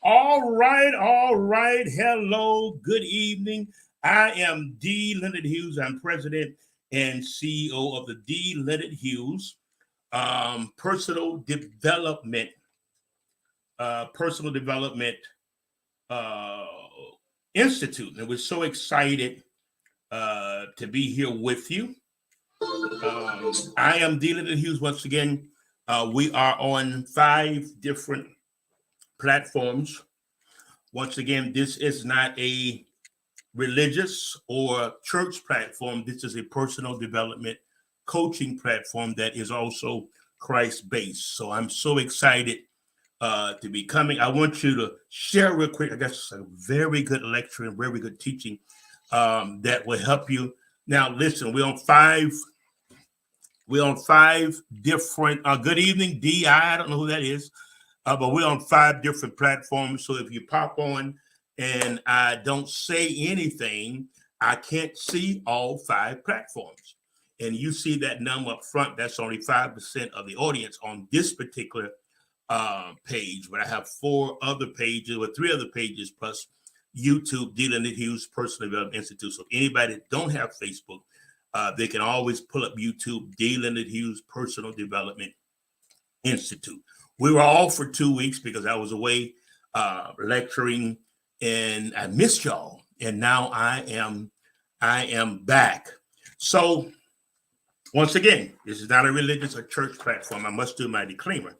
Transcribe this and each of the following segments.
All right, all right. Hello, good evening. I am D. Leonard Hughes. I'm president and CEO of the D. Leonard Hughes Personal Development, Personal Development uh, Institute. And we're so excited to be here with you. I am D. Leonard Hughes once again. We are on 5 different platforms. Once again, this is not a religious or church platform. This is a personal development coaching platform that is also Christ based. So I'm so excited to be coming. I want you to share real quick. I guess a very good lecture and very good teaching that will help you. Now, listen, we're on 5 different. Good evening, Di. I don't know who that is. But we're on 5 different platforms. So if you pop on and I don't say anything, I can't see all 5 platforms. And you see that number up front, that's only 5% of the audience on this particular page. But I have 4 other pages or 3 other pages plus YouTube, D. Leonard Hughes Personal Development Institute. So if anybody that don't have Facebook, they can always pull up YouTube, D. Leonard Hughes Personal Development Institute. We were off for 2 weeks because I was away lecturing, and I missed y'all. And now I am back. So once again, this is not a religious or church platform. I must do my disclaimer,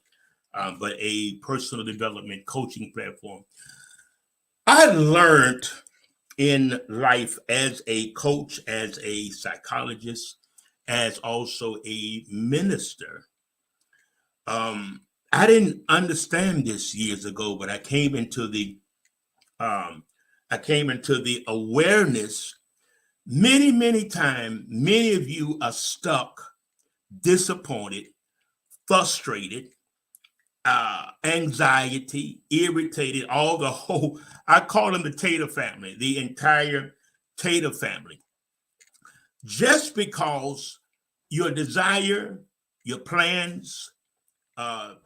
but a personal development coaching platform. I learned in life as a coach, as a psychologist, as also a minister. I didn't understand this years ago, but I came into the awareness many times. Many of you are stuck, disappointed, frustrated, anxiety, irritated, all the whole, I call them the Tater family, the entire Tater family. Just because your desire, your plans,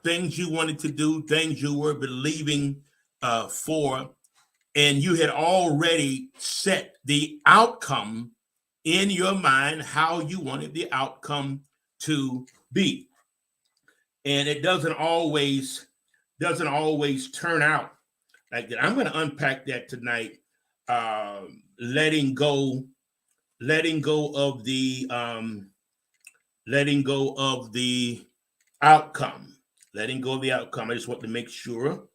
things you wanted to do, things you were believing for, and you had already set the outcome in your mind, how you wanted the outcome to be. And it doesn't always turn out like that. I'm going to unpack that tonight. Letting go of the outcome. Letting go of the outcome. I just want to make sure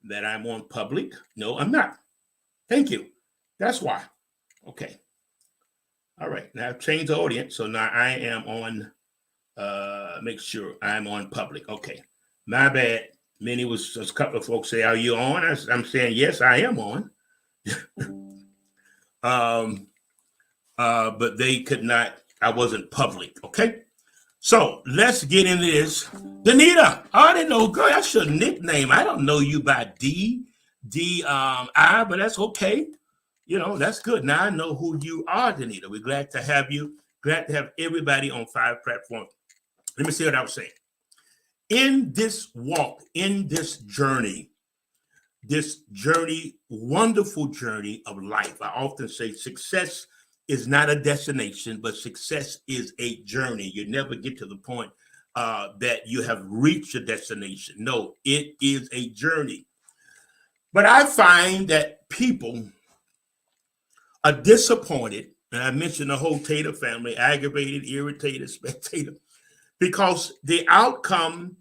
that I'm on public. No, I'm not. Thank you. That's why. Okay. All right. Now I've changed the audience. So now I am on, make sure I'm on public. Okay. My bad. Many was a couple of folks say, are you on? I'm saying, yes, I am on. but they could not. I wasn't public. Okay. So let's get into this. Danita, I didn't know, girl, that's your nickname. I don't know you by I, but that's okay. You know, that's good. Now I know who you are, Danita. We're glad to have you. Glad to have everybody on 5 platforms. Let me see what I was saying. In this walk, in this journey, wonderful journey of life, I often say success is not a destination, but success is a journey. You never get to the point that you have reached a destination. No, it is a journey. But I find that people are disappointed, and I mentioned the whole Tater family, aggravated, irritated, spectator, because the outcome,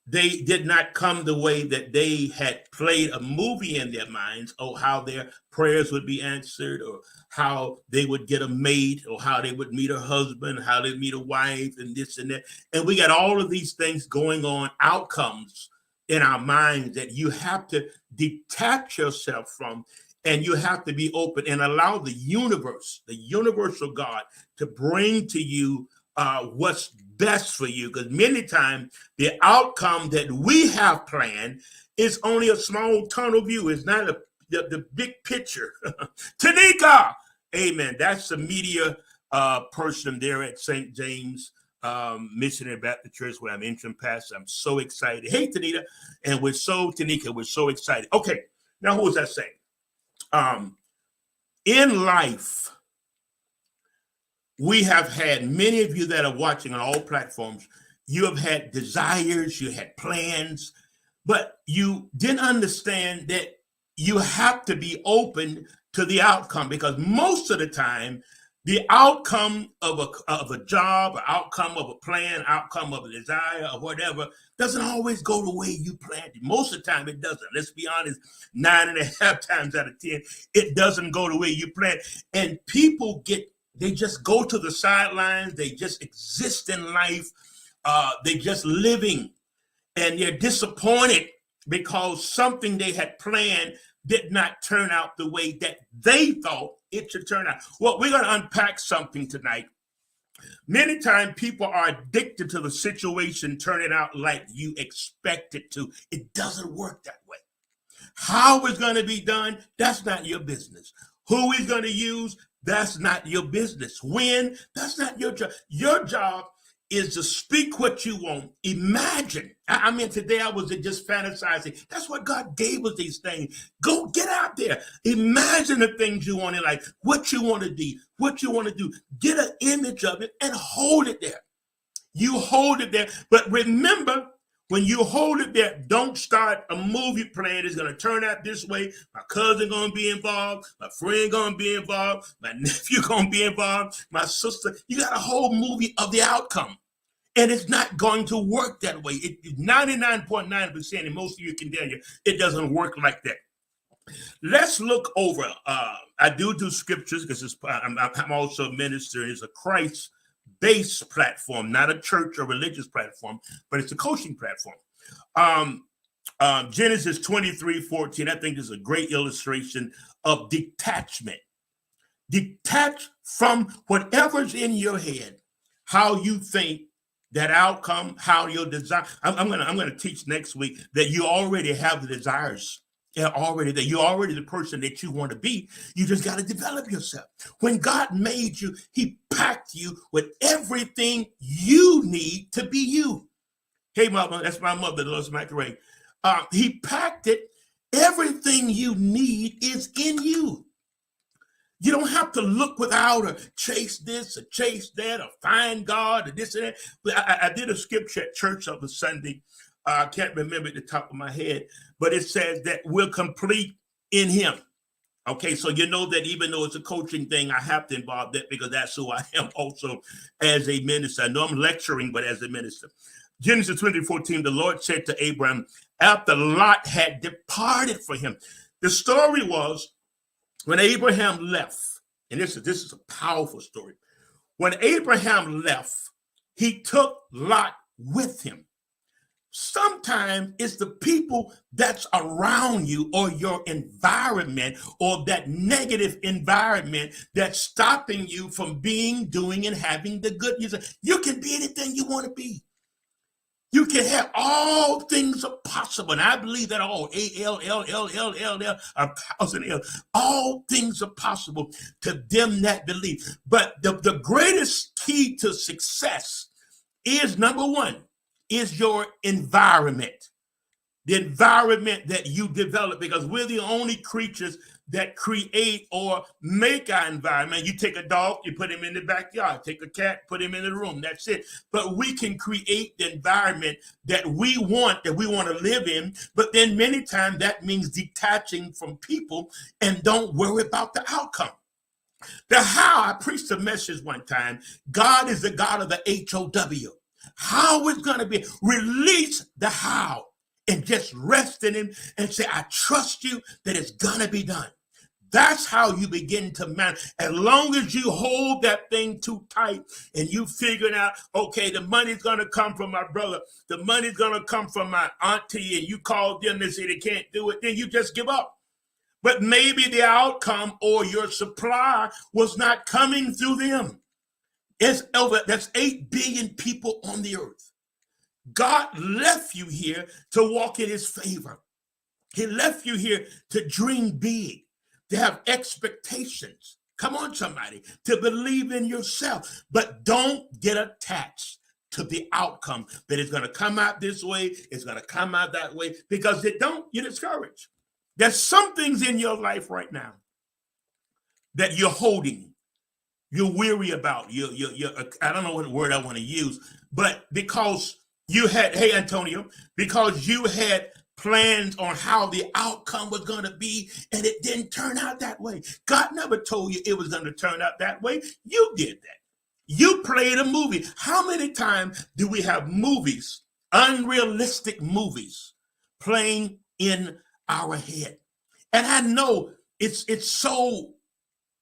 they did not come the way that they had played a movie in their minds, or how their prayers would be answered, or how they would get a mate, or how they would meet a husband, how they meet a wife, and this and that. And we got all of these things going on, outcomes in our minds that you have to detach yourself from, and you have to be open and allow the universe, the universal God, to bring to you what's best for you. Because many times the outcome that we have planned is only a small tunnel view. It's not the big picture. Tanika, amen. That's the media person there at St. James Missionary Baptist Church, where I'm interim pastor. I'm so excited. Hey, Tanika, and Tanika, we're so excited. Okay, now who was that saying? In life, we have had, many of you that are watching on all platforms, you have had desires, you had plans, but you didn't understand that you have to be open to the outcome, because most of the time, the outcome of a job, or outcome of a plan, outcome of a desire, or whatever, doesn't always go the way you planned it. Most of the time, it doesn't. Let's be honest, 9.5 times out of 10, it doesn't go the way you planned. And people they just go to the sidelines. They just exist in life. They just living, and they're disappointed because something they had planned did not turn out the way that they thought it should turn out. Well, we're going to unpack something tonight. Many times people are addicted to the situation turning out like you expect it to. It doesn't work that way. How it's going to be done, that's not your business. Who he's going to use, that's not your business. When, that's not your job. Your job is to speak what you want. Imagine. I mean, today I was just fantasizing. That's what God gave us, these things. Go get out there. Imagine the things you want in life, what you want to be, what you want to do. Get an image of it and hold it there. You hold it there. But remember, when you hold it there, don't start a movie plan. It's going to turn out this way. My cousin going to be involved. My friend going to be involved. My nephew going to be involved. My sister. You got a whole movie of the outcome. And it's not going to work that way. 99.9%, and most of you can tell you, it doesn't work like that. Let's look over. I do scriptures because I'm also a minister. It's a Christ-based platform, not a church or religious platform, but it's a coaching platform. Genesis 23:14, I think, is a great illustration of detachment. Detach from whatever's in your head, how you think that outcome, how your desire. I'm gonna teach next week that you already have the desires. You're already the person that you want to be. You just got to develop yourself. When God made you, he packed you with everything you need to be you. Hey, mama, that's my mother, Lois McRae. He packed it. Everything you need is in you. You don't have to look without or chase this or chase that or find God or this and that. But I did a scripture at church on the Sunday. I can't remember at the top of my head, but it says that we're complete in him. Okay, so you know that even though it's a coaching thing, I have to involve that because that's who I am also as a minister. I know I'm lecturing, but as a minister. Genesis 20:14, the Lord said to Abraham, after Lot had departed for him. The story was, when Abraham left, and this is a powerful story. When Abraham left, he took Lot with him. Sometimes it's the people that's around you or your environment or that negative environment that's stopping you from being, doing, and having the good news. You can be anything you want to be. You can have all things are possible. And I believe that all, A-L-L-L-L-L-L, a thousand L, all things are possible to them that believe. But the greatest key to success is, number one, is your environment. The environment that you develop, because we're the only creatures that create or make our environment. You take a dog, you put him in the backyard. Take a cat, put him in the room. That's it. But we can create the environment that we want to live in. But then many times that means detaching from people and don't worry about the outcome. The how, I preached a message one time. God is the God of the H-O-W. How it's going to be. Release the how and just rest in him and say, I trust you that it's going to be done. That's how you begin to manage. As long as you hold that thing too tight and you figuring out, okay, the money's going to come from my brother. The money's going to come from my auntie, and you call them and say they can't do it. Then you just give up. But maybe the outcome or your supply was not coming through them. That's 8 billion people on the earth. God left you here to walk in his favor. He left you here to dream big, to have expectations. Come on, somebody, to believe in yourself. But don't get attached to the outcome that is going to come out this way, it's going to come out that way, because you're discouraged. There's some things in your life right now that you're holding, you're weary about. You're I don't know what word I want to use, but because you had, hey, Antonio, because you had plans on how the outcome was going to be, and it didn't turn out that way. God never told you it was going to turn out that way. You did that. You played a movie. How many times do we have movies, unrealistic movies, playing in our head? And I know it's so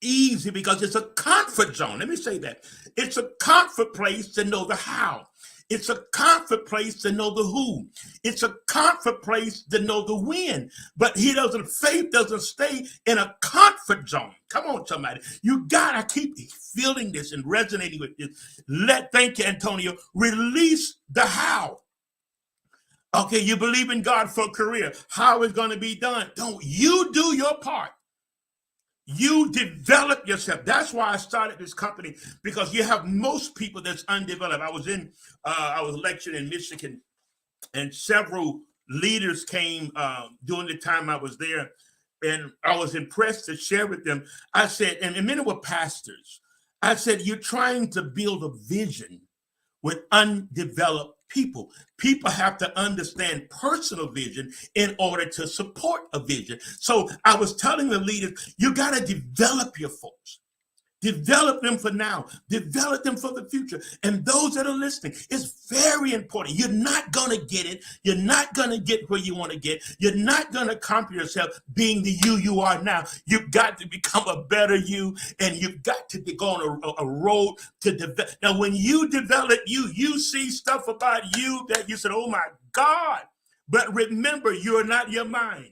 easy because it's a comfort zone. Let me say that. It's a comfort place to know the how. It's a comfort place to know the who. It's a comfort place to know the when. But faith doesn't stay in a comfort zone. Come on, somebody. You gotta keep feeling this and resonating with this. Thank you, Antonio. Release the how. Okay, you believe in God for a career. How it's going to be done? Don't you do your part. You develop yourself. That's why I started this company, because you have most people that's undeveloped. I was lecturing in Michigan, and several leaders came during the time I was there, and I was impressed to share with them. I said, and many were pastors. I said, you're trying to build a vision with undeveloped people. People have to understand personal vision in order to support a vision. So I was telling the leaders, you got to develop your folks. Develop them for now. Develop them for the future. And those that are listening, it's very important. You're not going to get it. You're not going to get where you want to get. You're not going to accomplish yourself being the you are now. You've got to become a better you, and you've got to go on a road to develop. Now, when you develop you see stuff about you that you said, oh my God. But remember, you're not your mind.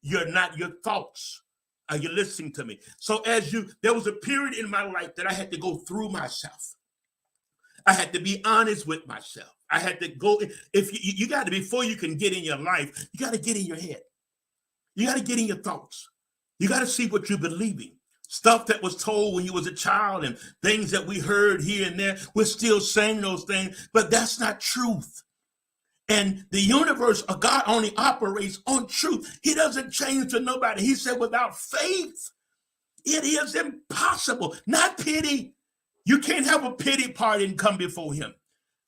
You're not your thoughts. Are you listening to me? So there was a period in my life that I had to go through myself. I had to be honest with myself. I had to go, if you got to, before you can get in your life, you got to get in your head. You got to get in your thoughts. You got to see what you're believing. Stuff that was told when you was a child and things that we heard here and there, we're still saying those things, but that's not truth. And the universe of God only operates on truth. He doesn't change to nobody. He said, without faith, it is impossible. Not pity. You can't have a pity party and come before him.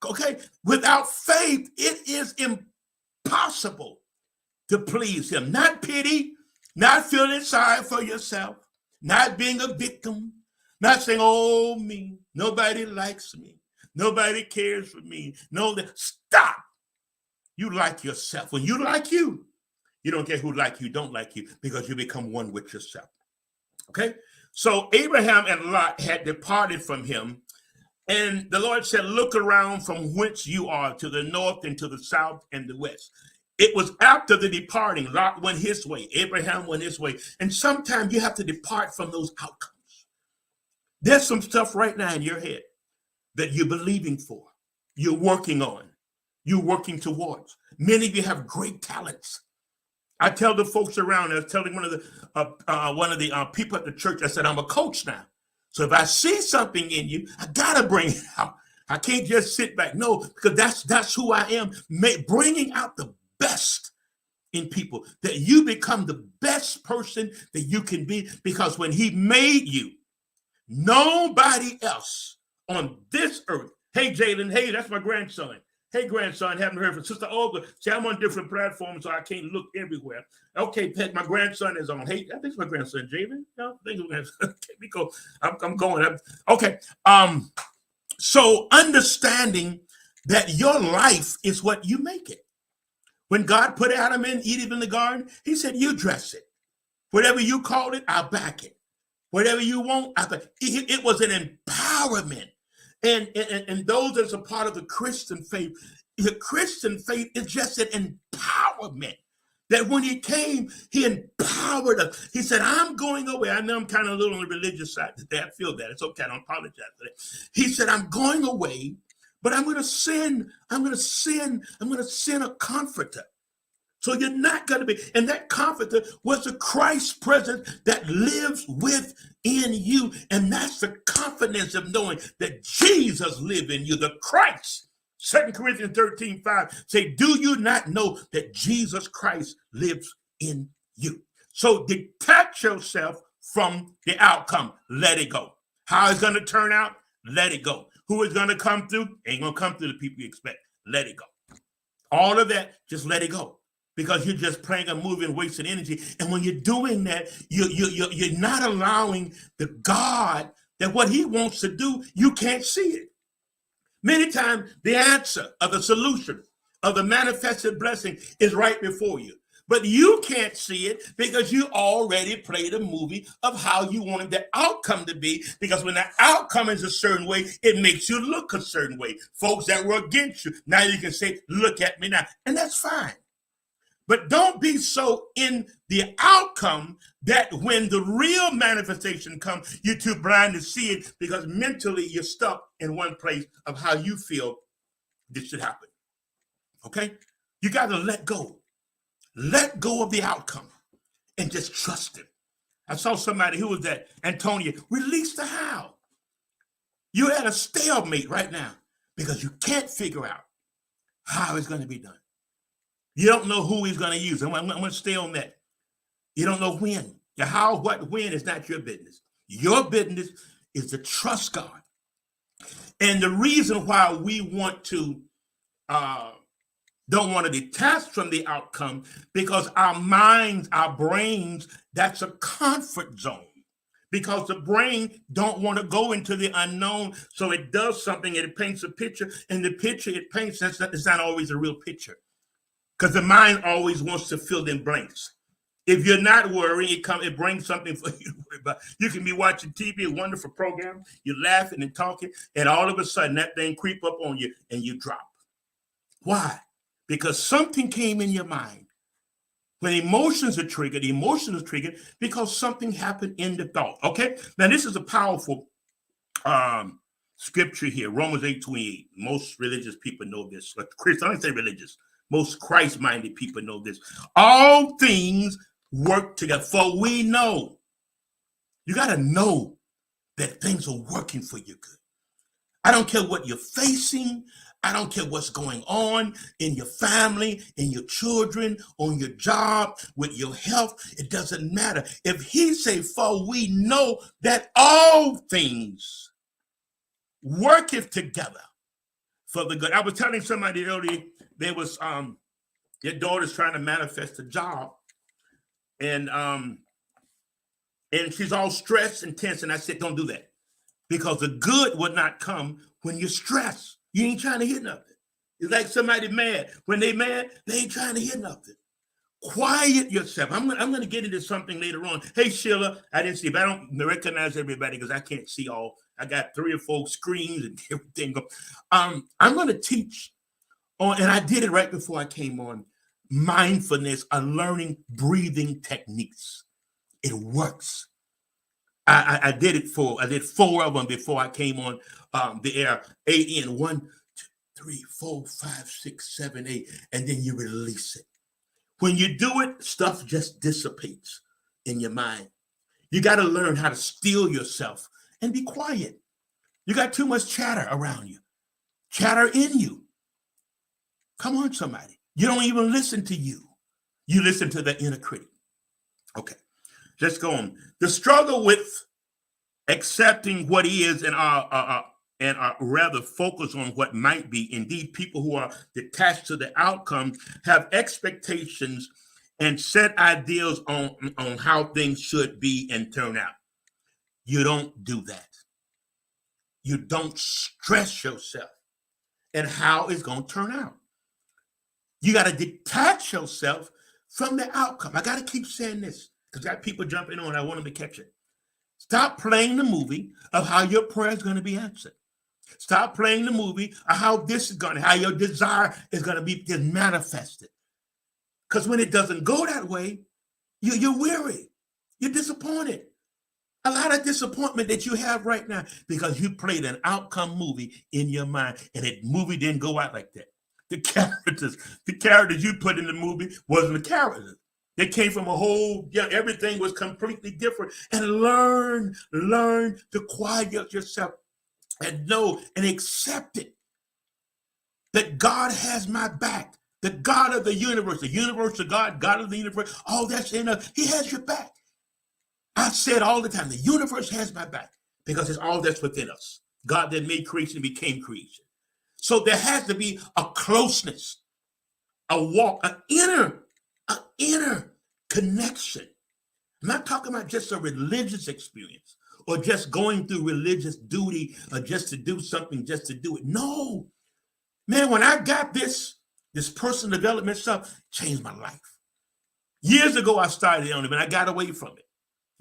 Okay? Without faith, it is impossible to please him. Not pity, not feeling sorry for yourself, not being a victim, not saying, oh, me, nobody likes me, nobody cares for me. No, stop. You like yourself. When you like you don't care who like you, don't like you, because you become one with yourself. Okay? So Abraham and Lot had departed from him And the Lord said, look around from whence you are to the north and to the south and the west. It was after the departing. Lot went his way. Abraham went his way. And sometimes you have to depart from those outcomes. There's some stuff right now in your head that you're believing for, you're working on, you're working towards. Many of you have great talents. I tell the folks around, I was telling one of the people at the church, I said, I'm a coach now. So if I see something in you, I gotta bring it out. I can't just sit back. No, because that's who I am, bringing out the best in people, that you become the best person that you can be, because when he made you, nobody else on this earth. Hey, Jalen. Hey, that's my grandson. Hey, grandson, haven't heard from Sister Olga. See, I'm on different platforms, so I can't look everywhere. Okay, Pet, my grandson is on. Hey, I think it's my grandson, Jalen. No, I think it's my grandson. Okay, we go. I'm going. Okay. So understanding that your life is what you make it. When God put Adam and Eve in the garden, he said, you dress it. Whatever you call it, I'll back it. Whatever you want, it was an empowerment. And those that's a part of the Christian faith is just an empowerment. That when he came, he empowered us. He said, I'm going away. I know I'm kind of a little on the religious side today. I feel that. It's okay. I don't apologize for that. He said, I'm going away, but I'm going to send a comforter. So you're not going to be, and that comforter was the Christ presence that lives within you. And that's the confidence of knowing that Jesus lives in you, the Christ. 2 Corinthians 13:5 say, do you not know that Jesus Christ lives in you? So detach yourself from the outcome. Let it go. How it's going to turn out? Let it go. Who is going to come through? Ain't going to come through the people you expect. Let it go. All of that, just let it go. Because you're just playing a movie and wasting energy. And when you're doing that, you're not allowing the God that what he wants to do, you can't see it. Many times the answer of the solution of the manifested blessing is right before you. But you can't see it because you already played a movie of how you wanted the outcome to be. Because when the outcome is a certain way, it makes you look a certain way. Folks that were against you, now you can say, look at me now. And that's fine. But don't be so in the outcome that when the real manifestation comes, you're too blind to see it because mentally you're stuck in one place of how you feel this should happen. Okay? You got to let go. Let go of the outcome and just trust it. I saw somebody who was that, Antonia, release the how. You're at a stalemate right now because you can't figure out how it's going to be done. You don't know who he's going to use. I'm going to stay on that. You don't know when. The how, what, when is not your business. Your business is to trust God. And the reason why we want to, don't want to detach from the outcome, because our minds, our brains, that's a comfort zone. Because the brain don't want to go into the unknown, so it does something, and it paints a picture, and the picture it paints, it's not always a real picture. Because the mind always wants to fill in blanks. If you're not worrying, it brings something for you to worry about. You can be watching TV, a wonderful program, you're laughing and talking, and all of a sudden that thing creep up on you and you drop. Why? Because something came in your mind. When emotions are triggered because something happened in the thought. Okay? Now this is a powerful scripture here, Romans 8:28. Most religious people know this. But Christians, I don't say religious. Most Christ-minded people know this. All things work together. For we know. You got to know that things are working for you good. I don't care what you're facing. I don't care what's going on in your family, in your children, on your job, with your health. It doesn't matter. If he say, for we know that all things worketh together for the good. I was telling somebody earlier, there was their daughter's trying to manifest a job, and she's all stressed and tense. And I said, don't do that, because the good would not come when you're stressed. You ain't trying to hit nothing. It's like somebody mad. When they mad, they ain't trying to hit nothing. Quiet yourself. I'm gonna get into something later on. Hey Sheila, I didn't see, but I don't recognize everybody because I can't see all I got 3 or 4 screens and everything. I'm going to teach on, and I did it right before I came on, mindfulness, learning breathing techniques. It works. I did 4 of them before I came on the air. AN 1, 2, 3, 4, 5, 6, 7, 8, and then you release it. When you do it, stuff just dissipates in your mind. You got to learn how to still yourself and be quiet. You got too much chatter around you, chatter in you. Come on, somebody. You don't even listen to you. You listen to the inner critic. Okay, let's go on. The struggle with accepting what is and rather focus on what might be. Indeed, people who are detached to the outcome have expectations and set ideals on how things should be and turn out. You don't do that. You don't stress yourself and how it's going to turn out. You got to detach yourself from the outcome. I got to keep saying this because I got people jumping on. I want them to catch it. Stop playing the movie of how your prayer is going to be answered. Stop playing the movie of how this is going to, how your desire is going to be manifested. Because when it doesn't go that way, you're weary. You're disappointed. A lot of disappointment that you have right now because you played an outcome movie in your mind and that movie didn't go out like that. The characters you put in the movie wasn't the characters. They came from a whole, everything was completely different. And learn to quiet yourself and know and accept it. That God has my back. The God of the universe of God, God of the universe, all that's in us, he has your back. I said all the time, the universe has my back because it's all that's within us. God that made creation became creation. So there has to be a closeness, a walk, an inner connection. I'm not talking about just a religious experience or just going through religious duty or just to do something, just to do it. No, man, when I got this personal development stuff, changed my life. Years ago, I started on it, and I got away from it.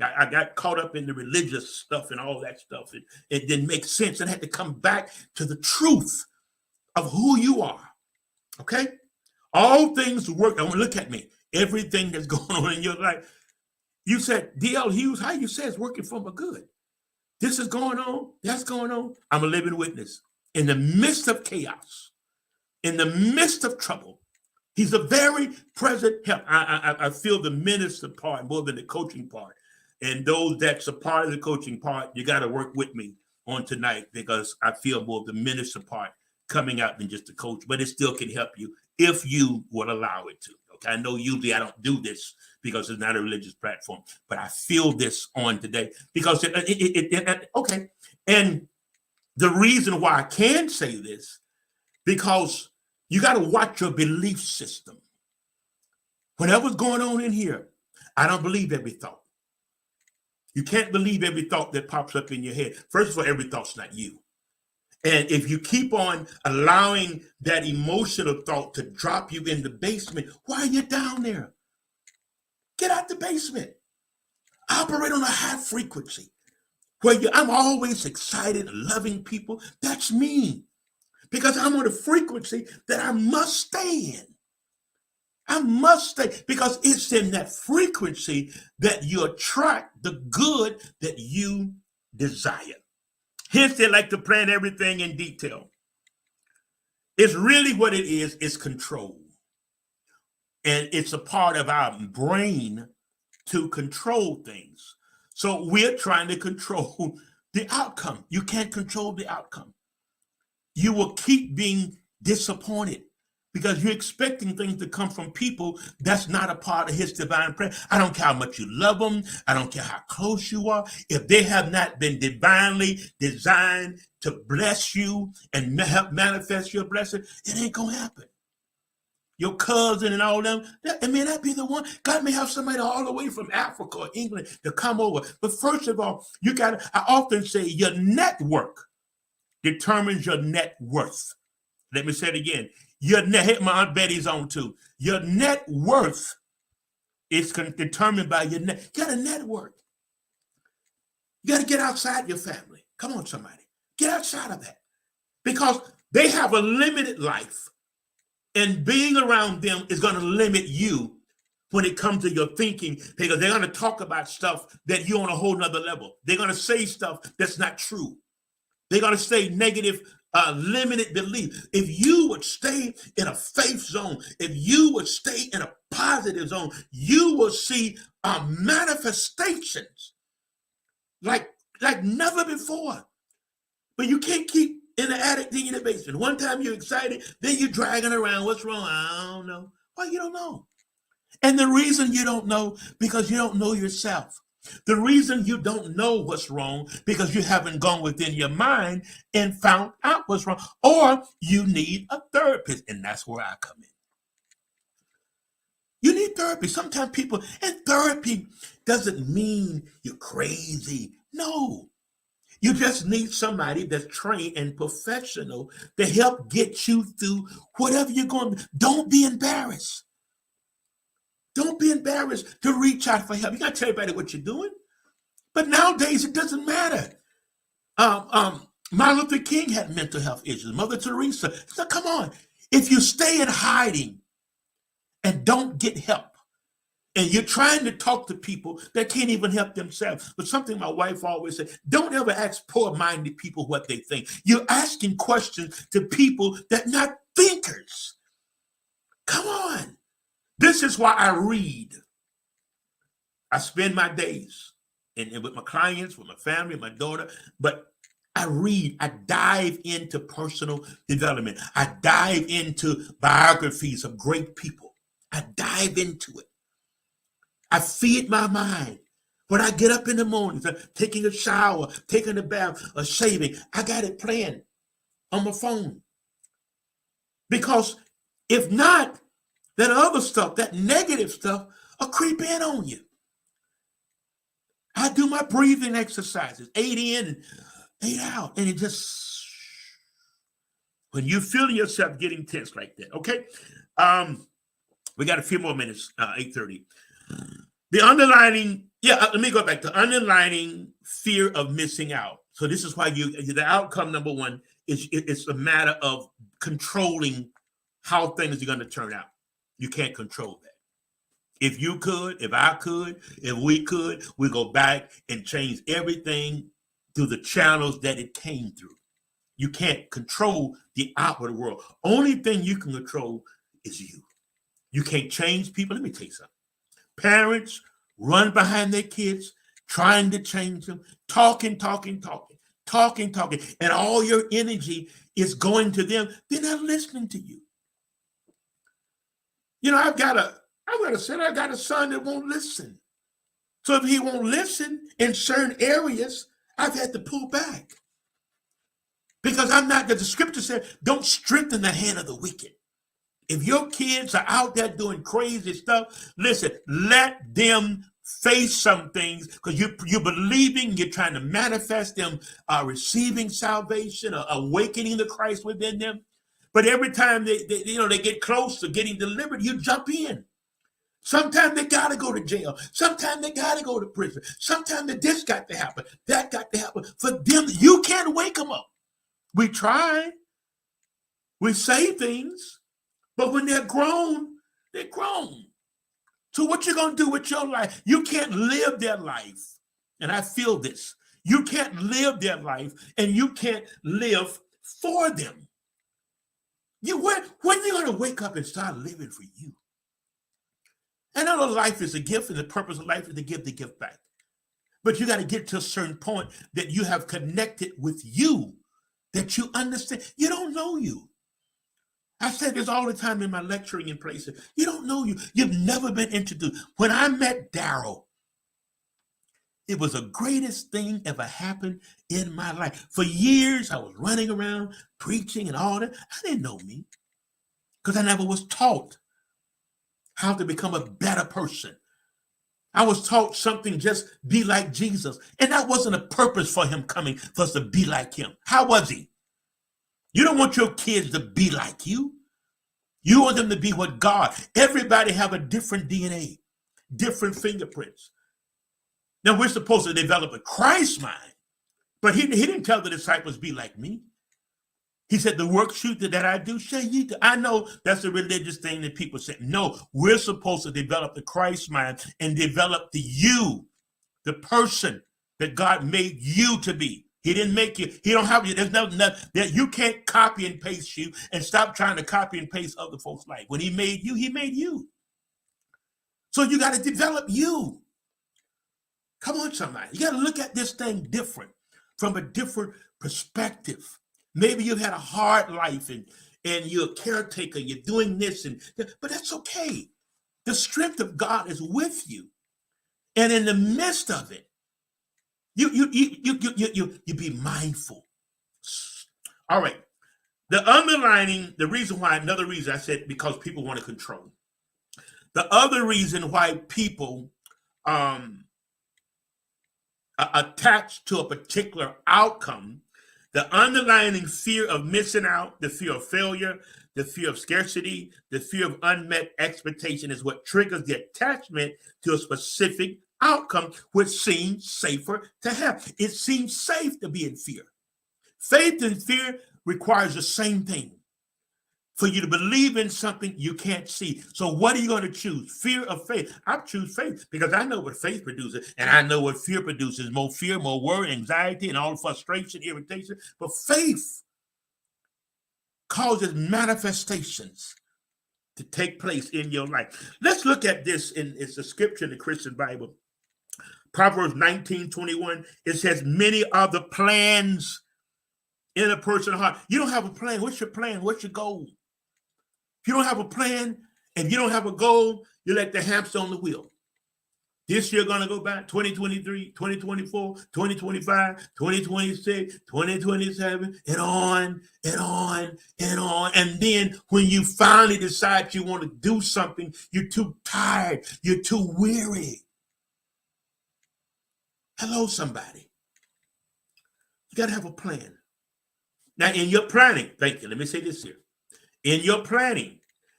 I got caught up in the religious stuff and all that stuff. It didn't make sense. I had to come back to the truth of who you are. Okay? All things work. I want to look at me. Everything that's going on in your life. You said, D.L. Hughes, how you say it's working for my good. This is going on. That's going on. I'm a living witness. In the midst of chaos, in the midst of trouble, he's a very present help. I feel the minister part more than the coaching part. And those that's a part of the coaching part, you got to work with me on tonight because I feel more of the minister part coming out than just the coach, but it still can help you if you would allow it to. Okay, I know usually I don't do this because it's not a religious platform, but I feel this on today because okay. And the reason why I can say this, because you got to watch your belief system. Whatever's going on in here, I don't believe every thought. You can't believe every thought that pops up in your head. First of all, every thought's not you. And if you keep on allowing that emotional thought to drop you in the basement, why are you down there? Get out the basement. Operate on a high frequency where I'm always excited, loving people. That's me because I'm on a frequency that I must stay in. I must stay because it's in that frequency that you attract the good that you desire. Hence, they like to plan everything in detail. It's really what it is control. And it's a part of our brain to control things. So we're trying to control the outcome. You can't control the outcome. You will keep being disappointed because you're expecting things to come from people that's not a part of his divine plan. I don't care how much you love them. I don't care how close you are. If they have not been divinely designed to bless you and help manifest your blessing, it ain't going to happen. Your cousin and all them, it may not be the one. God may have somebody all the way from Africa or England to come over. But first of all, I often say your network determines your net worth. Let me say it again. Your net, my Aunt Betty's on too. Your net worth is determined by your net. You got a network. You got to get outside your family. Come on, somebody. Get outside of that. Because they have a limited life. And being around them is going to limit you when it comes to your thinking, because they're going to talk about stuff that you're on a whole nother level. They're going to say stuff that's not true. They're going to say negative, limited belief. If you would stay in a faith zone, if you would stay in a positive zone, you will see manifestations like never before. But you can't keep in the attic, then in the basement. One time you're excited, then you're dragging around. What's wrong? I don't know. Well, you don't know. And the reason you don't know, because you don't know yourself. The reason you don't know what's wrong, because you haven't gone within your mind and found out what's wrong. Or you need a therapist, and that's where I come in. You need therapy. Sometimes people, and therapy doesn't mean you're crazy. No. You just need somebody that's trained and professional to help get you through whatever you're going to. Don't be embarrassed. Don't be embarrassed to reach out for help. You got to tell everybody what you're doing. But nowadays, it doesn't matter. Martin Luther King had mental health issues. Mother Teresa. So come on. If you stay in hiding and don't get help, and you're trying to talk to people that can't even help themselves. But something my wife always said, don't ever ask poor-minded people what they think. You're asking questions to people that are not thinkers. Come on. This is why I read. I spend my days and with my clients, with my family, my daughter, but I read. I dive into personal development. I dive into biographies of great people. I dive into it. I feed my mind. When I get up in the morning, taking a shower, taking a bath, or shaving, I got it playing on my phone. Because if not, that other stuff, that negative stuff, will creep in on you. I do my breathing exercises, 8 in and 8 out, and it just, when you feel yourself getting tense like that, okay? We got a few more minutes, 8:30. The underlining, let me go back to underlining fear of missing out. So this is why the outcome, number one, is it's a matter of controlling how things are going to turn out. You can't control that. If you could, if I could, if we could, we go back and change everything through the channels that it came through. You can't control the outward world. Only thing you can control is you. You can't change people. Let me tell you something. Parents run behind their kids, trying to change them, talking, and all your energy is going to them. They're not listening to you. You know, I've got a son that won't listen. So if he won't listen in certain areas, I've had to pull back. Because I'm not, the scripture said, don't strengthen the hand of the wicked. If your kids are out there doing crazy stuff, listen, let them face some things, because you're believing, you're trying to manifest them receiving salvation, or awakening the Christ within them. But every time they get close to getting delivered, you jump in. Sometimes they got to go to jail. Sometimes they got to go to prison. Sometimes this got to happen. That got to happen. For them, you can't wake them up. We try. We say things. But when they're grown, they're grown. So what you going to do with your life? You can't live their life. And I feel this. You can't live their life, and you can't live for them. When are you going to wake up and start living for you? I know life is a gift, and the purpose of life is to give the gift back. But you got to get to a certain point that you have connected with you, that you understand. You don't know you. I said this all the time in my lecturing in places. You don't know you. You've never been introduced. When I met Daryl, it was the greatest thing ever happened in my life. For years, I was running around, preaching and all that. I didn't know me, because I never was taught how to become a better person. I was taught something, just be like Jesus. And that wasn't a purpose for him coming, for us to be like him. How was he? You don't want your kids to be like you. You want them to be what God. Everybody have a different DNA, different fingerprints. Now we're supposed to develop a Christ mind, But he didn't tell the disciples, be like me. He said, the work that I do, shall ye do. I know that's a religious thing that people say. No, we're supposed to develop the Christ mind and develop the you, the person that God made you to be. He didn't make you. He don't have you. There's nothing that you can't copy and paste you and stop trying to copy and paste other folks' life. When he made you, he made you. So you got to develop you. Come on, somebody. You got to look at this thing different, from a different perspective. Maybe you've had a hard life and you're a caretaker, you're doing this, but that's okay. The strength of God is with you. And in the midst of it, you be mindful. All right. Another reason I said, because people want to control. The other reason why people attached to a particular outcome, the underlying fear of missing out, the fear of failure, the fear of scarcity, the fear of unmet expectation is what triggers the attachment to a specific outcome, which seems safer to have. It seems safe to be in fear. Faith and fear requires the same thing. For you to believe in something you can't see. So what are you going to choose? Fear or faith? I choose faith because I know what faith produces, and I know what fear produces. More fear, more worry, anxiety, and all frustration, irritation. But faith causes manifestations to take place in your life. Let's look at this. It's a scripture in the Christian Bible. Proverbs 19:21. It says, many are the plans in a person's heart. You don't have a plan. What's your plan? What's your goal? If you don't have a plan and you don't have a goal, you're like the hamster on the wheel. This year going to go by 2023, 2024, 2025, 2026, 2027, and on and on and on. And then when you finally decide you want to do something, you're too tired. You're too weary. Hello, somebody. You got to have a plan. Now, in your planning, thank you. Let me say this here. In your planning,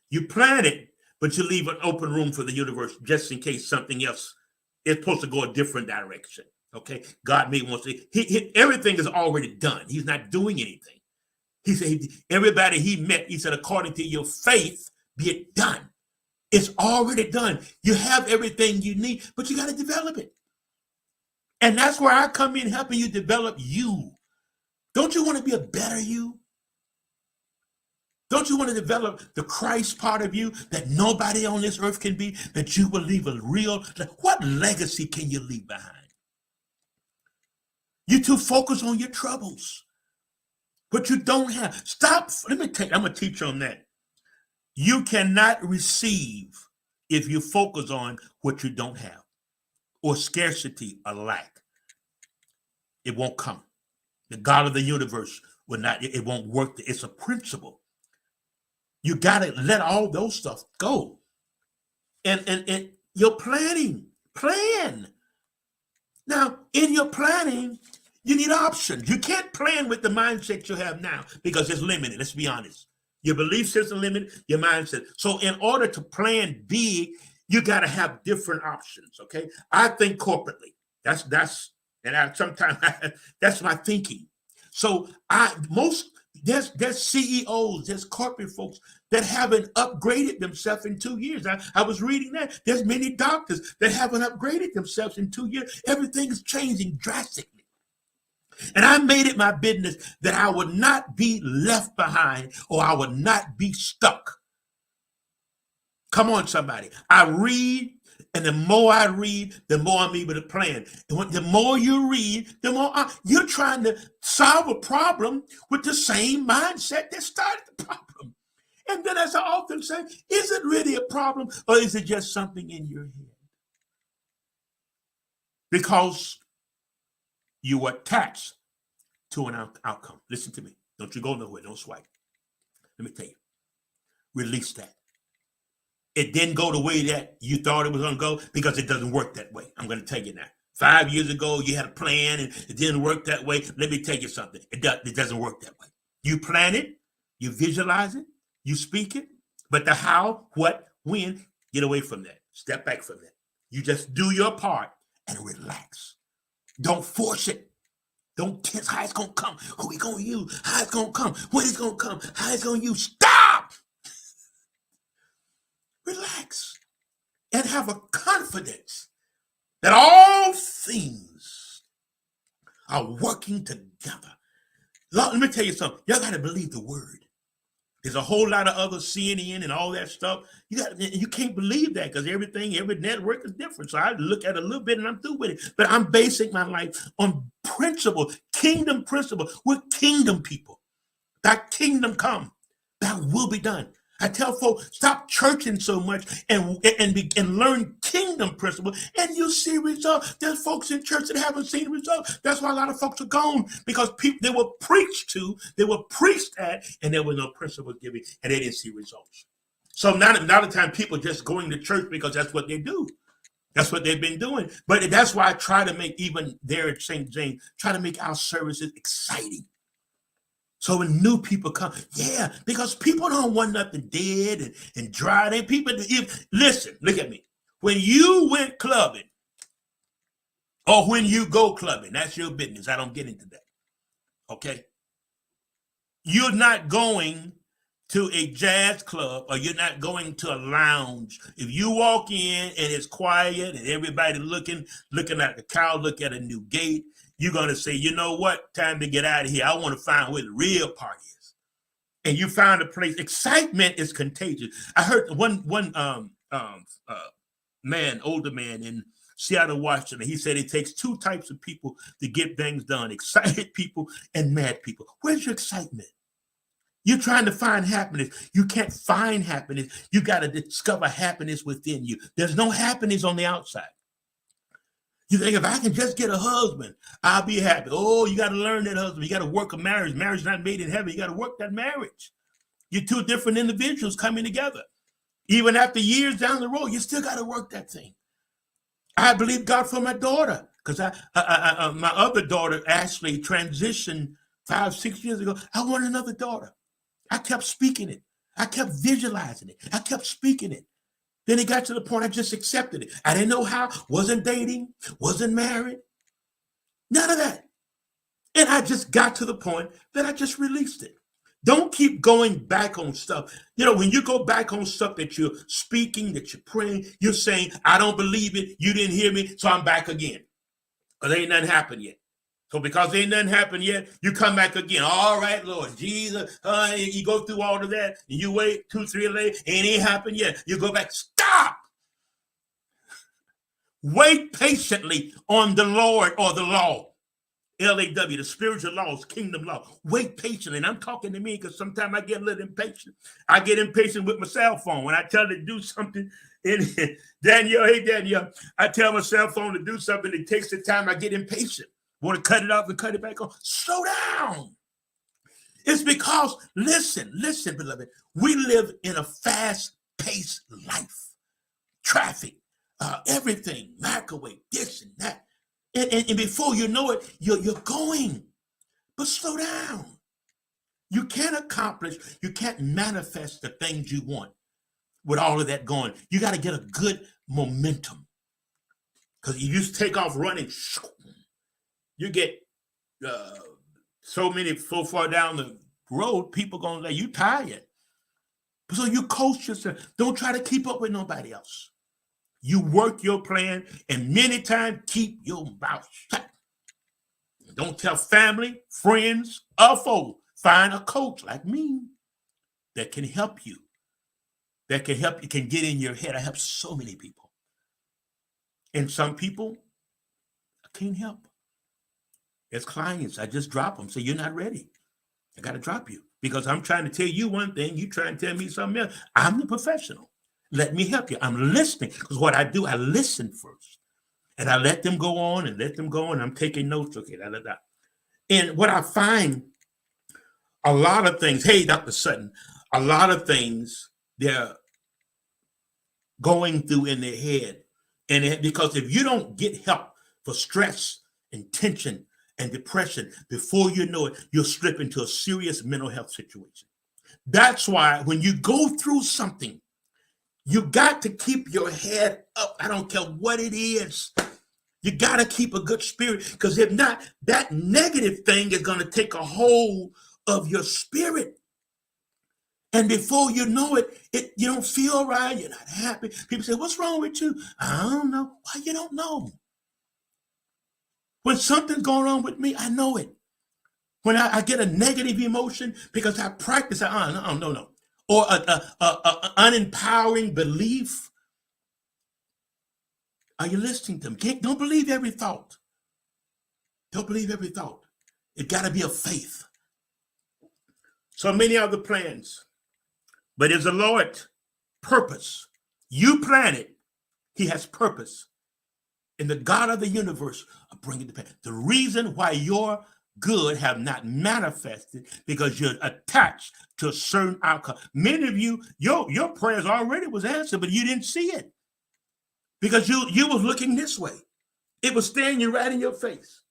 you plan it, but you leave an open room for the universe just in case something else is supposed to go a different direction. Okay, God may want to. Everything is already done. He's not doing anything. He said, everybody he met, he said, according to your faith, be it done. It's already done. You have everything you need, but you got to develop it. And that's where I come in helping you develop you. Don't you want to be a better you? Don't you want to develop the Christ part of you that nobody on this earth can be, that you will leave a real, what legacy can you leave behind? You too focus on your troubles, but you don't have. Stop. I'm going to teach you on that. You cannot receive if you focus on what you don't have, or scarcity or lack. It won't come. The God of the universe will not, it won't work. It's a principle. You got to let all those stuff go. And your plan. Now, in your planning, you need options. You can't plan with the mindset you have now because it's limited. Let's be honest. Your belief system limited, your mindset. So in order to plan big, you got to have different options, okay? I think corporately. That's my thinking. So there's CEOs, there's corporate folks that haven't upgraded themselves in 2 years. I was reading that. There's many doctors that haven't upgraded themselves in 2 years. Everything is changing drastically. And I made it my business that I would not be left behind, or I would not be stuck. Come on, somebody. I read, and the more I read, the more I'm able to plan. And the more you read, the more you're trying to solve a problem with the same mindset that started the problem. And then, as I often say, is it really a problem, or is it just something in your head? Because you attach to an outcome. Listen to me. Don't you go nowhere. Don't swipe. Let me tell you. Release that. It didn't go the way that you thought it was going to go, because it doesn't work that way. I'm going to tell you now. 5 years ago, you had a plan and it didn't work that way. Let me tell you something. It doesn't work that way. You plan it, you visualize it, you speak it, but the how, what, when, get away from that. Step back from that. You just do your part and relax. Don't force it. Don't tense how it's going to come, who we going to use, how it's going to come, when it's going to come, how it's going to use. Stop! Relax and have a confidence that all things are working together. Let me tell you something. Y'all got to believe the word. There's a whole lot of other CNN and all that stuff. You can't believe that because every network is different. So I look at it a little bit and I'm through with it. But I'm basing my life on principle, kingdom principle. We're kingdom people. Thy kingdom come, thy will be done. I tell folks, stop churching so much and learn kingdom principle, and you'll see results. There's folks in church that haven't seen results. That's why a lot of folks are gone, because people they were preached to, they were preached at, and there was no principle given, and they didn't see results. So now the time people just going to church because that's what they do. That's what they've been doing. But that's why I try to make, even there at St. James, try to make our services exciting. So when new people come, because people don't want nothing dead and dry. Listen, look at me. When you went clubbing, or when you go clubbing, that's your business. I don't get into that. Okay? You're not going to a jazz club, or you're not going to a lounge. If you walk in and it's quiet and everybody looking at the cow, look at a new gate, you're going to say, you know what? Time to get out of here. I want to find where the real party is. And you found a place. Excitement is contagious. I heard one older man in Seattle, Washington. He said it takes two types of people to get things done: excited people and mad people. Where's your excitement? You're trying to find happiness. You can't find happiness. You got to discover happiness within you. There's no happiness on the outside. You think, if I can just get a husband, I'll be happy. Oh, you got to learn that husband. You got to work a marriage. Marriage is not made in heaven. You got to work that marriage. You're two different individuals coming together. Even after years down the road, you still got to work that thing. I believe God for my daughter, because my other daughter actually transitioned 5-6 years ago. I want another daughter. I kept speaking it. I kept visualizing it. I kept speaking it. Then it got to the point I just accepted it. I didn't know how, wasn't dating, wasn't married, none of that. And I just got to the point that I just released it. Don't keep going back on stuff. You know, when you go back on stuff that you're speaking, that you're praying, you're saying, I don't believe it, you didn't hear me, so I'm back again. Because ain't nothing happened yet. So because ain't nothing happened yet, you come back again. All right, Lord, Jesus, you go through all of that, and you wait 2, 3 days later, and it ain't happened yet. You go back, stop. Wait patiently on the Lord, or the law. LAW, the spiritual laws, kingdom law. Wait patiently. And I'm talking to me because sometimes I get a little impatient. I get impatient with my cell phone. When I tell it to do something, Danielle, I tell my cell phone to do something, it takes the time, I get impatient. Want to cut it off and cut it back on. Slow down. It's because, listen, beloved, we live in a fast-paced life. Traffic, everything, microwave, this and that. And before you know it, you're going. But slow down. You can't accomplish, you can't manifest the things you want with all of that going. You got to get a good momentum. Because you just take off running, you get so far down the road, people going to say, you tired. So you coach yourself. Don't try to keep up with nobody else. You work your plan, and many times keep your mouth shut. Don't tell family, friends, or foes. Find a coach like me that can help you. That can help you, can get in your head. I help so many people. And some people I can't help. As clients, I just drop them. Say, you're not ready. I got to drop you because I'm trying to tell you one thing. You trying to tell me something else. I'm the professional. Let me help you. I'm listening, because what I do, I listen first. And I let them go on and let them go on. I'm taking notes. Okay, And what I find, a lot of things, hey, Dr. Sutton, a lot of things they're going through in their head. And because if you don't get help for stress and tension and depression, before you know it, you'll slip into a serious mental health situation. That's why when you go through something, you got to keep your head up. I don't care what it is. You got to keep a good spirit, because if not, that negative thing is going to take a hold of your spirit. And before you know it, you don't feel right. You're not happy. People say, what's wrong with you? I don't know. Why you don't know? When something's going on with me, I know it. When I get a negative emotion because I practice, no. Or an unempowering belief. Are you listening to me? Don't believe every thought. Don't believe every thought. It got to be a faith. So many other plans. But it's the Lord's purpose. You plan it. He has purpose. And the God of the universe will bring it to pass. The reason why your good have not manifested, because you're attached to a certain outcome. Many of you, your prayers already was answered, but you didn't see it. Because you was looking this way. It was staring you right in your face.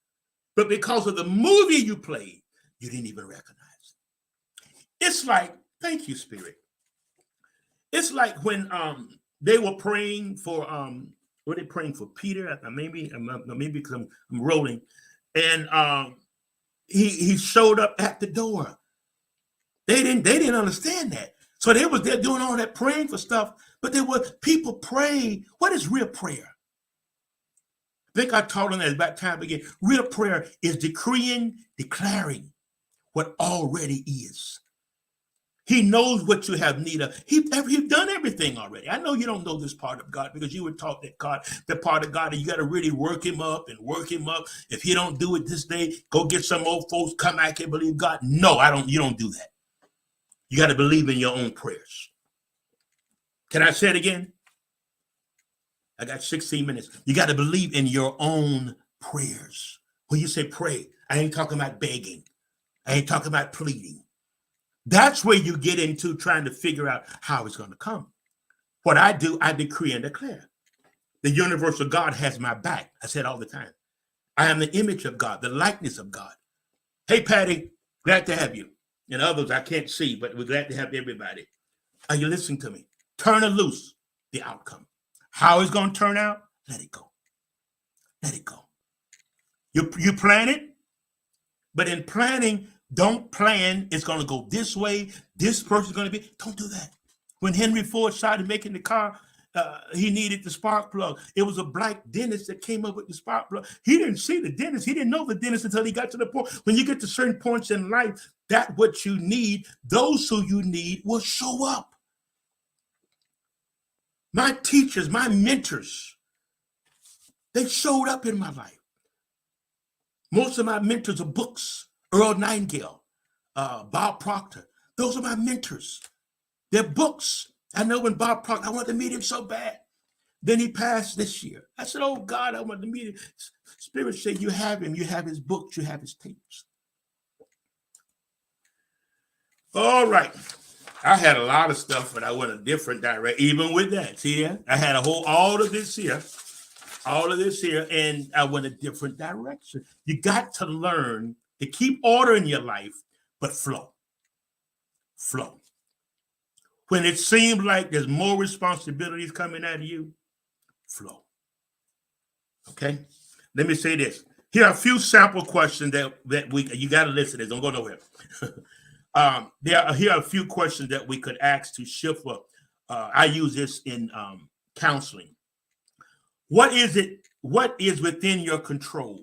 But because of the movie you played, you didn't even recognize it. It's like, thank you, Spirit. It's like when they were praying for were they praying for Peter? Maybe because I'm rolling, and he showed up at the door. They didn't understand that, so they was there doing all that praying for stuff. But there were people praying. What is real prayer? I think I taught them that about time again. Real prayer is decreeing, declaring what already is. He knows what you have need of. He's done everything already. I know you don't know this part of God, because you were taught that the part of God, and you got to really work him up and work him up. If you don't do it this day, go get some old folks, come back and believe God. No, you don't do that. You got to believe in your own prayers. Can I say it again? I got 16 minutes. You got to believe in your own prayers. When you say pray, I ain't talking about begging. I ain't talking about pleading. That's where you get into trying to figure out how it's going to come. What I do, I decree and declare. The universal God has my back. I said all the time. I am the image of God, the likeness of God. Hey, Patty, glad to have you. And others I can't see, but we're glad to have everybody. Are you listening to me? Turn loose the outcome. How it's going to turn out, let it go. Let it go. You plan it, but in planning, don't plan it's going to go this way, this person's going to be. Don't do that. When Henry Ford started making the car, he needed the spark plug. It was a black dentist that came up with the spark plug. He didn't see the dentist. He didn't know the dentist until he got to the point. When you get to certain points in life, that what you need, those who you need will show up. My teachers, my mentors, they showed up in my life. Most of my mentors are books. Earl Nightingale, Bob Proctor. Those are my mentors. They're books. I know when Bob Proctor, I wanted to meet him so bad. Then he passed this year. I said, oh God, I want to meet him. Spirit said, you have him. You have his books. You have his tapes. All right. I had a lot of stuff, but I went a different direction. Even with that, see that? I had all of this here, and I went a different direction. You got to learn to keep order in your life, but flow. Flow. When it seems like there's more responsibilities coming at you, flow. Okay? Let me say this. Here are a few sample questions that you got to listen to. Don't go nowhere. Here are a few questions that we could ask to shift up. I use this in counseling. What is within your control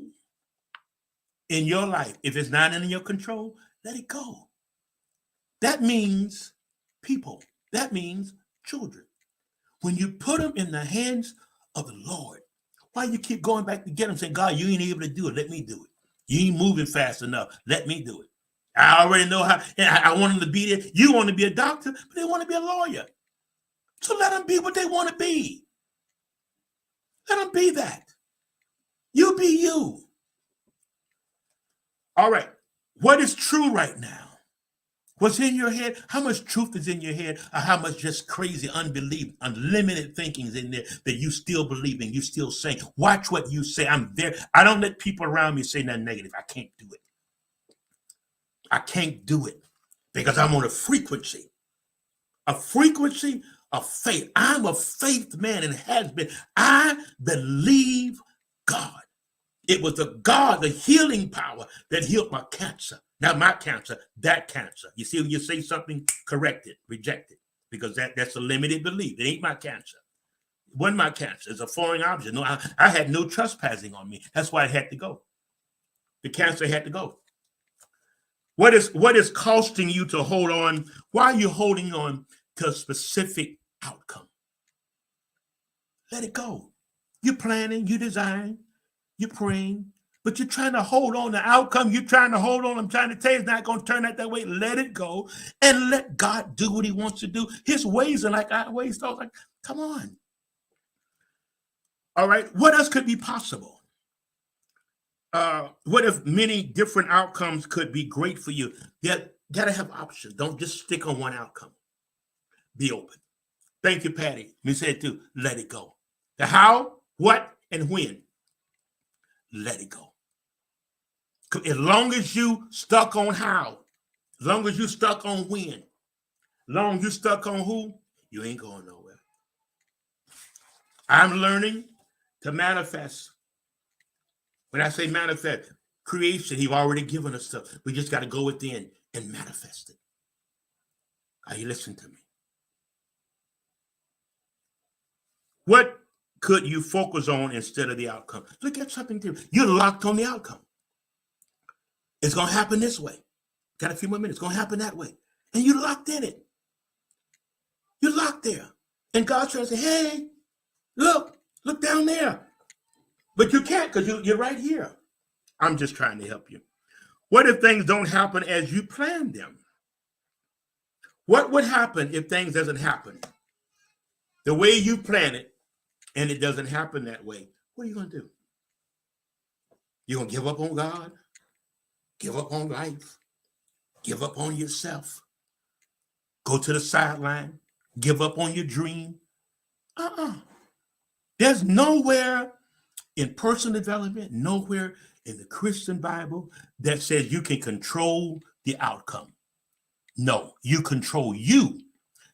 in your life? If it's not in your control, let it go. That means people. That means children. When you put them in the hands of the Lord, why you keep going back to get them, saying, God, you ain't able to do it. Let me do it. You ain't moving fast enough. Let me do it. I already know how. And I want them to be there. You want to be a doctor, but they want to be a lawyer. So let them be what they want to be. Let them be that. You be you. All right. What is true right now? What's in your head? How much truth is in your head? Or how much just crazy unbelief, unlimited thinking is in there that you still believe in, you still saying? Watch what you say. I'm there. I don't let people around me say nothing negative. I can't do it. I can't do it because I'm on a frequency of faith. I'm a faith man and has been. I believe God. It was the God, the healing power that healed my cancer. Not my cancer, that cancer. You see, when you say something, correct it, reject it, because that's a limited belief. It ain't my cancer. It wasn't my cancer. It's a foreign object. No, I had no trespassing on me. That's why it had to go. The cancer had to go. What is costing you to hold on? Why are you holding on to a specific outcome? Let it go. You're planning, you design, you're praying, but you're trying to hold on to outcome. You're trying to hold on. I'm trying to tell you it's not going to turn out that way. Let it go and let God do what he wants to do. His ways are like our ways. So like, come on. All right. What else could be possible? What if many different outcomes could be great for you? You got to have options. Don't just stick on one outcome. Be open. Thank you, Patty. We said too, let it go. The how, what, and when. Let it go. As long as you stuck on how, as long as you stuck on when, as long as you stuck on who, you ain't going nowhere. I'm learning to manifest. When I say manifest, creation, he's already given us stuff. We just got to go within and manifest it. Are you listening to me? What could you focus on instead of the outcome? Look at something different. You're locked on the outcome. It's going to happen this way. Got a few more minutes. It's going to happen that way. And you're locked in it. You're locked there. And God's trying to say, hey, look down there. But you can't because you're right here. I'm just trying to help you. What if things don't happen as you planned them? What would happen if things doesn't happen the way you plan it and it doesn't happen that way? What are you going to do? You're going to give up on God? Give up on life? Give up on yourself? Go to the sideline? Give up on your dream? There's nowhere in personal development, nowhere in the Christian Bible that says you can control the outcome. No, you control you.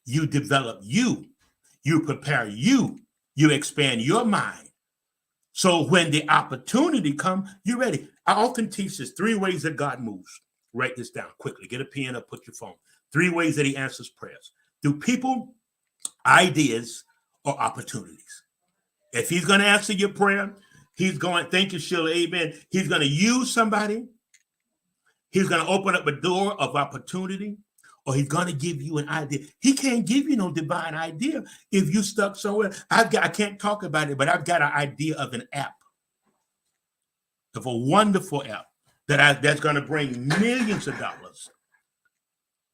You develop you. You prepare you. You expand your mind. So when the opportunity comes, you're ready. I often teach this 3 ways that God moves. Write this down quickly. Get a pen or put your phone. 3 ways that he answers prayers. Through people, ideas, or opportunities. If he's going to answer your prayer, he's going, thank you, Sheila, amen. He's going to use somebody. He's going to open up a door of opportunity, or he's going to give you an idea. He can't give you no divine idea if you stuck somewhere. I can't talk about it, but I've got an idea of an app, of a wonderful app that's going to bring millions of dollars.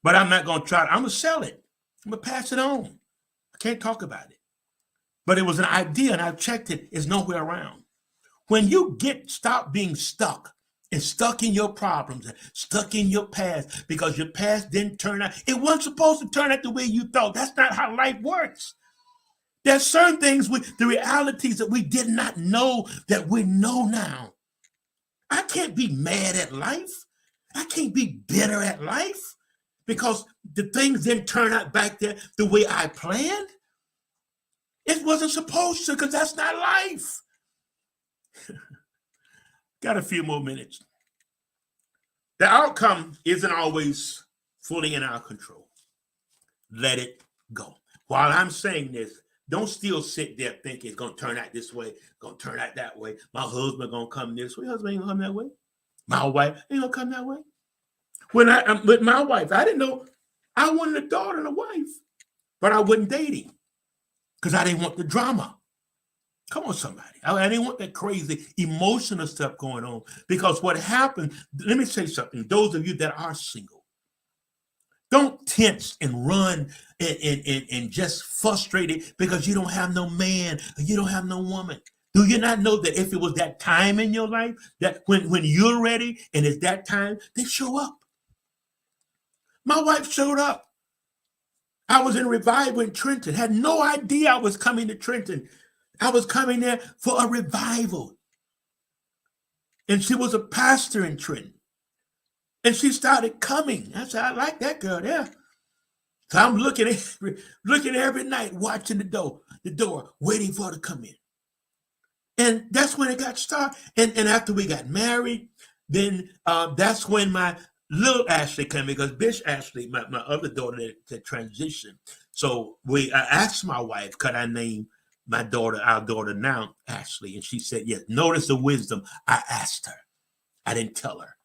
But I'm not going to try it. I'm going to sell it. I'm going to pass it on. I can't talk about it. But it was an idea, and I've checked it. It's nowhere around. When you stop being stuck and stuck in your problems and stuck in your past because your past didn't turn out, it wasn't supposed to turn out the way you thought. That's not how life works. There's certain things, the realities that we did not know that we know now. I can't be mad at life. I can't be bitter at life because the things didn't turn out back there the way I planned. It wasn't supposed to, because that's not life. Got a few more minutes. The outcome isn't always fully in our control. Let it go. While I'm saying this, don't still sit there thinking it's going to turn out this way, going to turn out that way. My husband going to come this way. My husband ain't going to come that way. My wife ain't going to come that way. When I'm with my wife, I didn't know I wanted a daughter and a wife, but I wasn't dating because I didn't want the drama. Come on, somebody. I didn't want that crazy emotional stuff going on, because what happened, let me say something. Those of you that are single, don't tense and run and just frustrated because you don't have no man or you don't have no woman. Do you not know that if it was that time in your life, that when you're ready and it's that time, they show up? My wife showed up. I was in revival in Trenton, had no idea I was coming to Trenton. I was coming there for a revival. And she was a pastor in Trenton. And she started coming. I said, I like that girl there. So I'm looking every night, watching the door, waiting for her to come in. And that's when it got started. And after we got married, then that's when my little Ashley came, because Bish Ashley, my other daughter, that transitioned. So I asked my wife, could I name my daughter, our daughter now, Ashley? And she said, yes. Notice the wisdom. I asked her. I didn't tell her.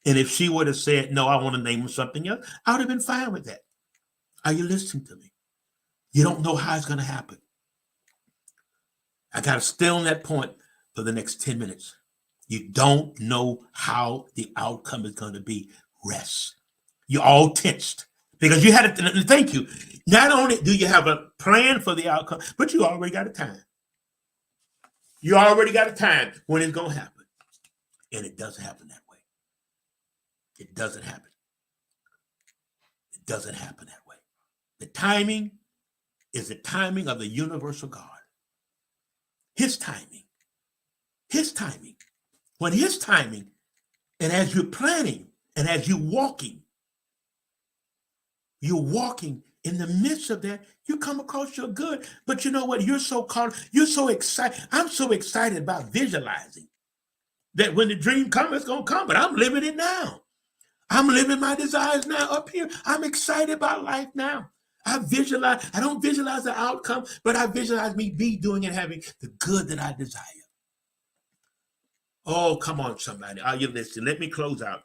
And if she would have said, no, I want to name her something else, I would have been fine with that. Are you listening to me? You don't know how it's going to happen. I got to stay on that point for the next 10 minutes. You don't know how the outcome is going to be. Rest. You're all tensed because you had to, thank you. Not only do you have a plan for the outcome, but you already got a time. You already got a time when it's going to happen. And it doesn't happen that way. It doesn't happen. It doesn't happen that way. The timing is the timing of the universal God. His timing. His timing. When his timing, and as you're planning, and as you're walking in the midst of that, you come across your good. But you know what? You're so excited. I'm so excited about visualizing that when the dream comes, it's going to come. But I'm living it now. I'm living my desires now up here. I'm excited about life now. I don't visualize the outcome, but I visualize me doing and having the good that I desire. Oh, come on, somebody. Are you listening? Let me close out.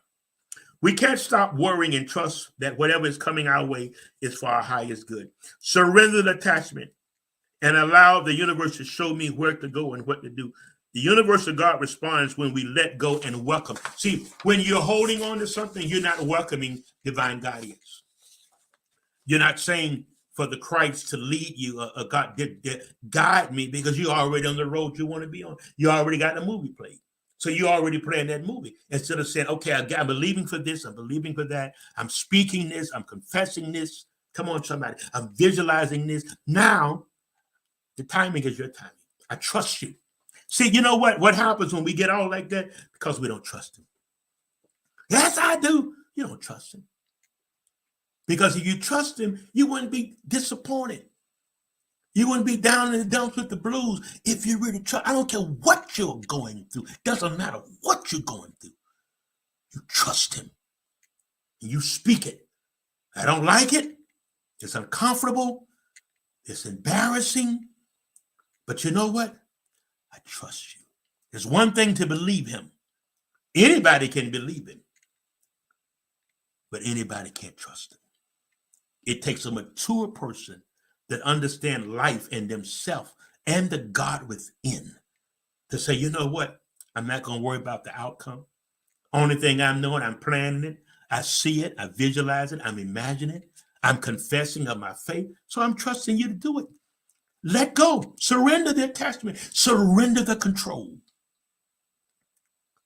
We can't stop worrying and trust that whatever is coming our way is for our highest good. Surrender the attachment and allow the universe to show me where to go and what to do. The universal God responds when we let go and welcome. See, when you're holding on to something, you're not welcoming divine guidance. You're not saying for the Christ to lead you, God guide me, because you're already on the road you want to be on. You already got the movie played. So you're already playing that movie. Instead of saying, okay, I'm believing for this, I'm believing for that, I'm speaking this, I'm confessing this. Come on, somebody. I'm visualizing this. Now, the timing is your timing. I trust you. See, you know what? What happens when we get all like that? Because we don't trust him. Yes, I do. You don't trust him. Because if you trust him, you wouldn't be disappointed. You wouldn't be down in the dumps with the blues if you really trust. I don't care what you're going through. Doesn't matter what you're going through. You trust him. You speak it. I don't like it. It's uncomfortable. It's embarrassing. But you know what? I trust you. There's one thing to believe him. Anybody can believe him. But anybody can't trust him. It takes a mature person that understand life and themselves and the God within to say, you know what? I'm not going to worry about the outcome. Only thing I'm doing, I'm planning it. I see it. I visualize it. I'm imagining it. I'm confessing of my faith. So I'm trusting you to do it. Let go. Surrender the attachment. Surrender the control.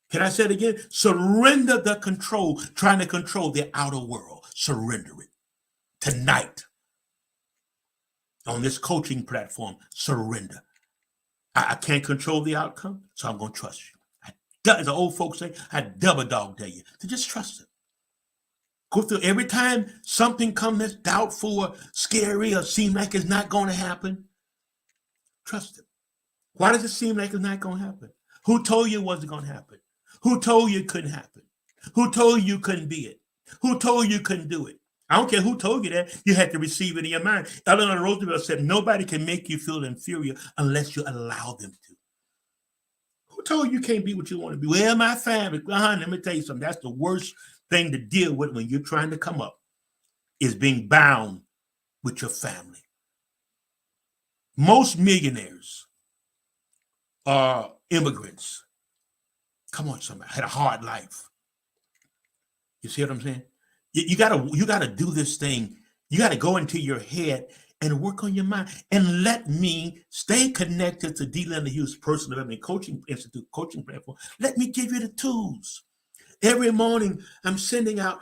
Can I say it again? Surrender the control, trying to control the outer world. Surrender it. Tonight, on this coaching platform, surrender. I can't control the outcome, so I'm going to trust you. As the old folks say, I double dog dare you to just trust it. Go through every time something comes that's doubtful or scary or seem like it's not going to happen, trust it. Why does it seem like it's not going to happen? Who told you it wasn't going to happen? Who told you it couldn't happen? Who told you couldn't be it? Who told you couldn't do it? I don't care who told you that. You had to receive it in your mind. Eleanor Roosevelt said, nobody can make you feel inferior unless you allow them to. Who told you can't be what you want to be? Well, my family. Let me tell you something. That's the worst thing to deal with when you're trying to come up, is being bound with your family. Most millionaires are immigrants. Come on, somebody. Had a hard life. You see what I'm saying? You gotta do this thing. You gotta go into your head and work on your mind, and let me stay connected to D. Leonard Hughes Personal Development Coaching Institute coaching platform. Let me give you the tools. Every morning I'm sending out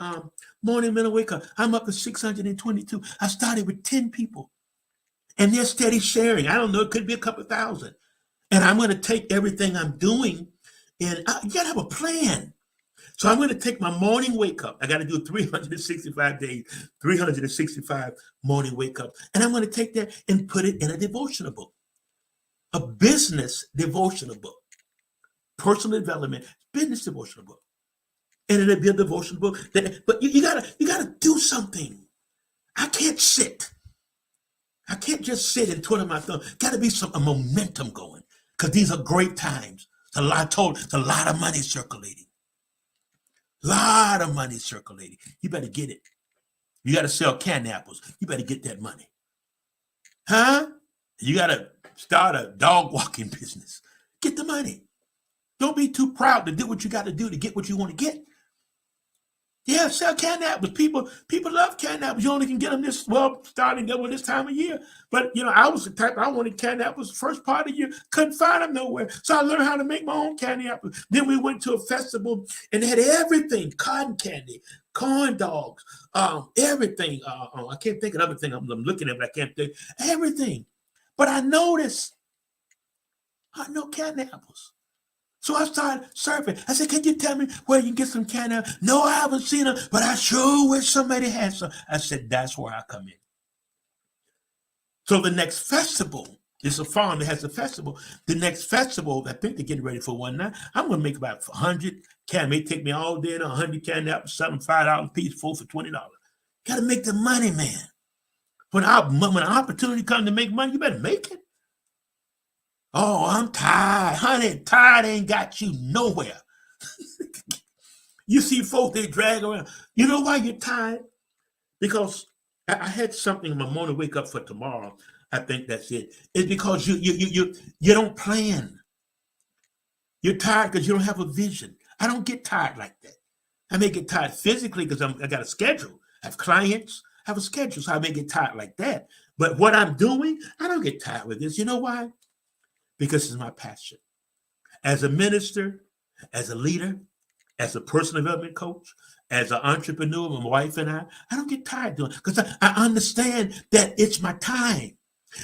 morning mental wake up. I'm up to 622. I started with 10 people, and they're steady sharing. I don't know, it could be a couple thousand. And I'm going to take everything I'm doing, and you gotta have a plan. So I'm going to take my morning wake up. I got to do 365 days, 365 morning wake up. And I'm going to take that and put it in a devotional book. a business devotional book, personal development, business devotional book. And it'll be a devotional book. But you gotta do something. I can't sit. I can't just sit and twiddle my thumb. Got to be a momentum going, because these are great times. It's a lot of money circulating. Lot of money circulating. You better get it. You got to sell canned apples. You better get that money. Huh? You got to start a dog walking business. Get the money. Don't be too proud to do what you got to do to get what you want to get. Yeah, sell canned apples. People love canned apples. You only can get them starting this time of year. But I was the type, I wanted canned apples the first part of the year. Couldn't find them nowhere. So I learned how to make my own candy apples. Then we went to a festival and they had everything: cotton candy, corn dogs, everything. I can't think of other thing I'm looking at, but I can't think everything. But I noticed no canned apples. So I started surfing. I said, can you tell me where you can get some canned apples? No, I haven't seen them, but I sure wish somebody had some. I said, that's where I come in. So the next festival, it's a farm that has a festival. The next festival, I think they're getting ready for one now. I'm going to make about 100 canned. It may take me all day to 100 canned apples, selling $5 a piece, 4 for $20. Got to make the money, man. When an opportunity comes to make money, you better make it. Oh, I'm tired. Honey, tired ain't got you nowhere. You see folks, they drag around. You know why you're tired? Because I had something in my morning wake up for tomorrow. I think that's it. It's because you don't plan. You're tired because you don't have a vision. I don't get tired like that. I may get tired physically because I got a schedule. I have clients, I have a schedule, so I may get tired like that. But what I'm doing, I don't get tired with this. You know why? Because it's my passion. As a minister, as a leader, as a personal development coach, as an entrepreneur, my wife and I don't get tired doing it, because I understand that it's my time.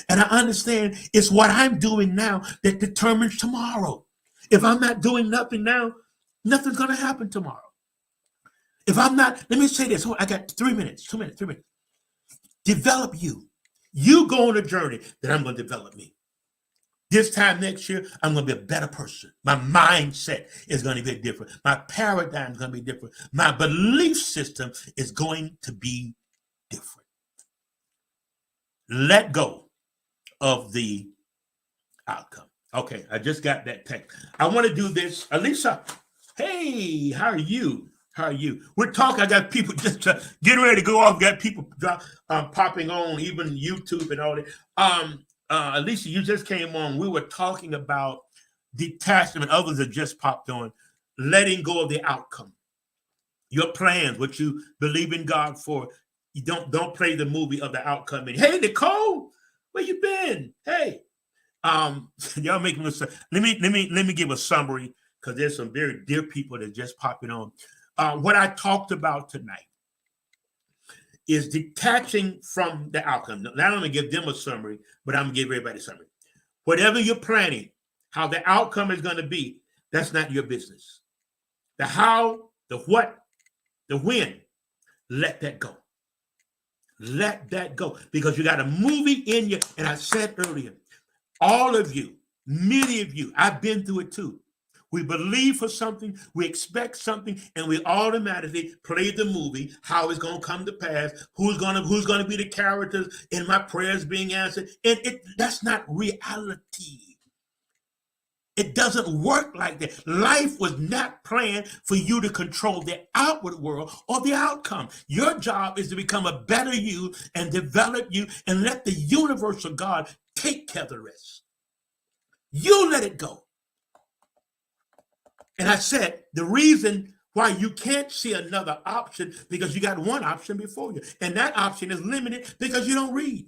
And I understand it's what I'm doing now that determines tomorrow. If I'm not doing nothing now, nothing's going to happen tomorrow. If I'm not, let me say this. I got 3 minutes, 2 minutes, 3 minutes. Develop you. You go on a journey that I'm going to develop me. This time next year, I'm going to be a better person. My mindset is going to be different. My paradigm is going to be different. My belief system is going to be different. Let go of the outcome. Okay, I just got that text. I want to do this. Alisa, hey, how are you? How are you? We're talking. I got people just getting ready to go off. Got people popping on, even YouTube and all that. Alicia, you just came on. We were talking about detachment. Others have just popped on. Letting go of the outcome. Your plans, what you believe in God for. You don't play the movie of the outcome. And, hey, Nicole, where you been? Hey, y'all making me. Let me give a summary, because there's some very dear people that just popping on. What I talked about tonight is detaching from the outcome. Not only give them a summary, but I'm going to give everybody a summary. Whatever you're planning, how the outcome is going to be, that's not your business. The how, the what, the when, let that go. Let that go. Because you got a movie in you. And I said earlier, all of you, many of you, I've been through it too. We believe for something, we expect something, and we automatically play the movie, how it's going to come to pass, who's going to be the characters in my prayers being answered. And that's not reality. It doesn't work like that. Life was not planned for you to control the outward world or the outcome. Your job is to become a better you and develop you and let the universal God take care of the rest. You let it go. And I said, the reason why you can't see another option, because you got one option before you. And that option is limited because you don't read.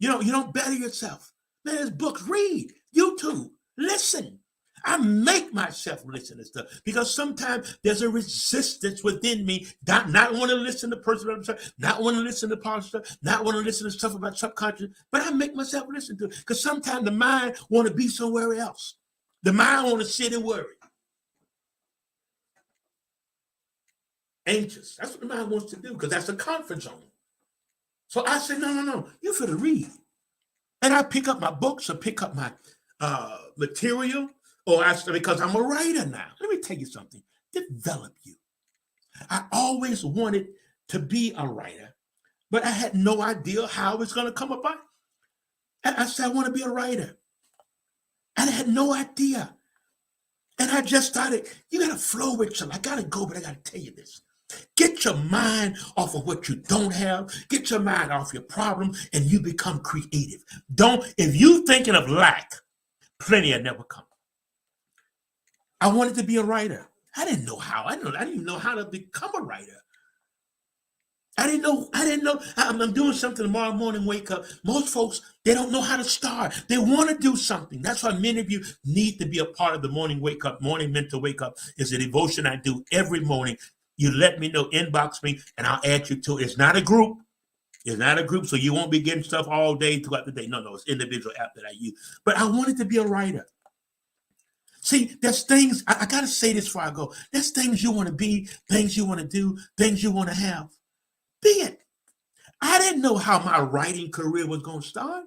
You don't better yourself. Man, there's books, read, YouTube, listen. I make myself listen to stuff because sometimes there's a resistance within me, not want to listen to personal, not want to listen to positive stuff, not want to listen to stuff about subconscious, but I make myself listen to it because sometimes the mind want to be somewhere else. The mind want to sit and worry. Anxious. That's what the mind wants to do because that's a comfort zone. So I said, no. You finna read. And I pick up my books or pick up my material, because I'm a writer now. Let me tell you something. Develop you. I always wanted to be a writer, but I had no idea how it was going to come about. And I said, I want to be a writer. And I had no idea. And I just started, you got to flow with something. I got to go, but I got to tell you this. Get your mind off of what you don't have. Get your mind off your problem, and you become creative. If you thinking of lack, plenty will never come. I wanted to be a writer. I didn't know how. I didn't even know how to become a writer. I didn't know. I'm doing something tomorrow morning, wake up. Most folks, they don't know how to start. They want to do something. That's why many of you need to be a part of the morning wake up. Morning mental wake up is a devotion I do every morning. You let me know, inbox me, and I'll add you to it. It's not a group. It's not a group, so you won't be getting stuff all day throughout the day. No, it's individual app that I use. But I wanted to be a writer. See, there's things, I got to say this before I go. There's things you want to be, things you want to do, things you want to have. Be it. I didn't know how my writing career was going to start.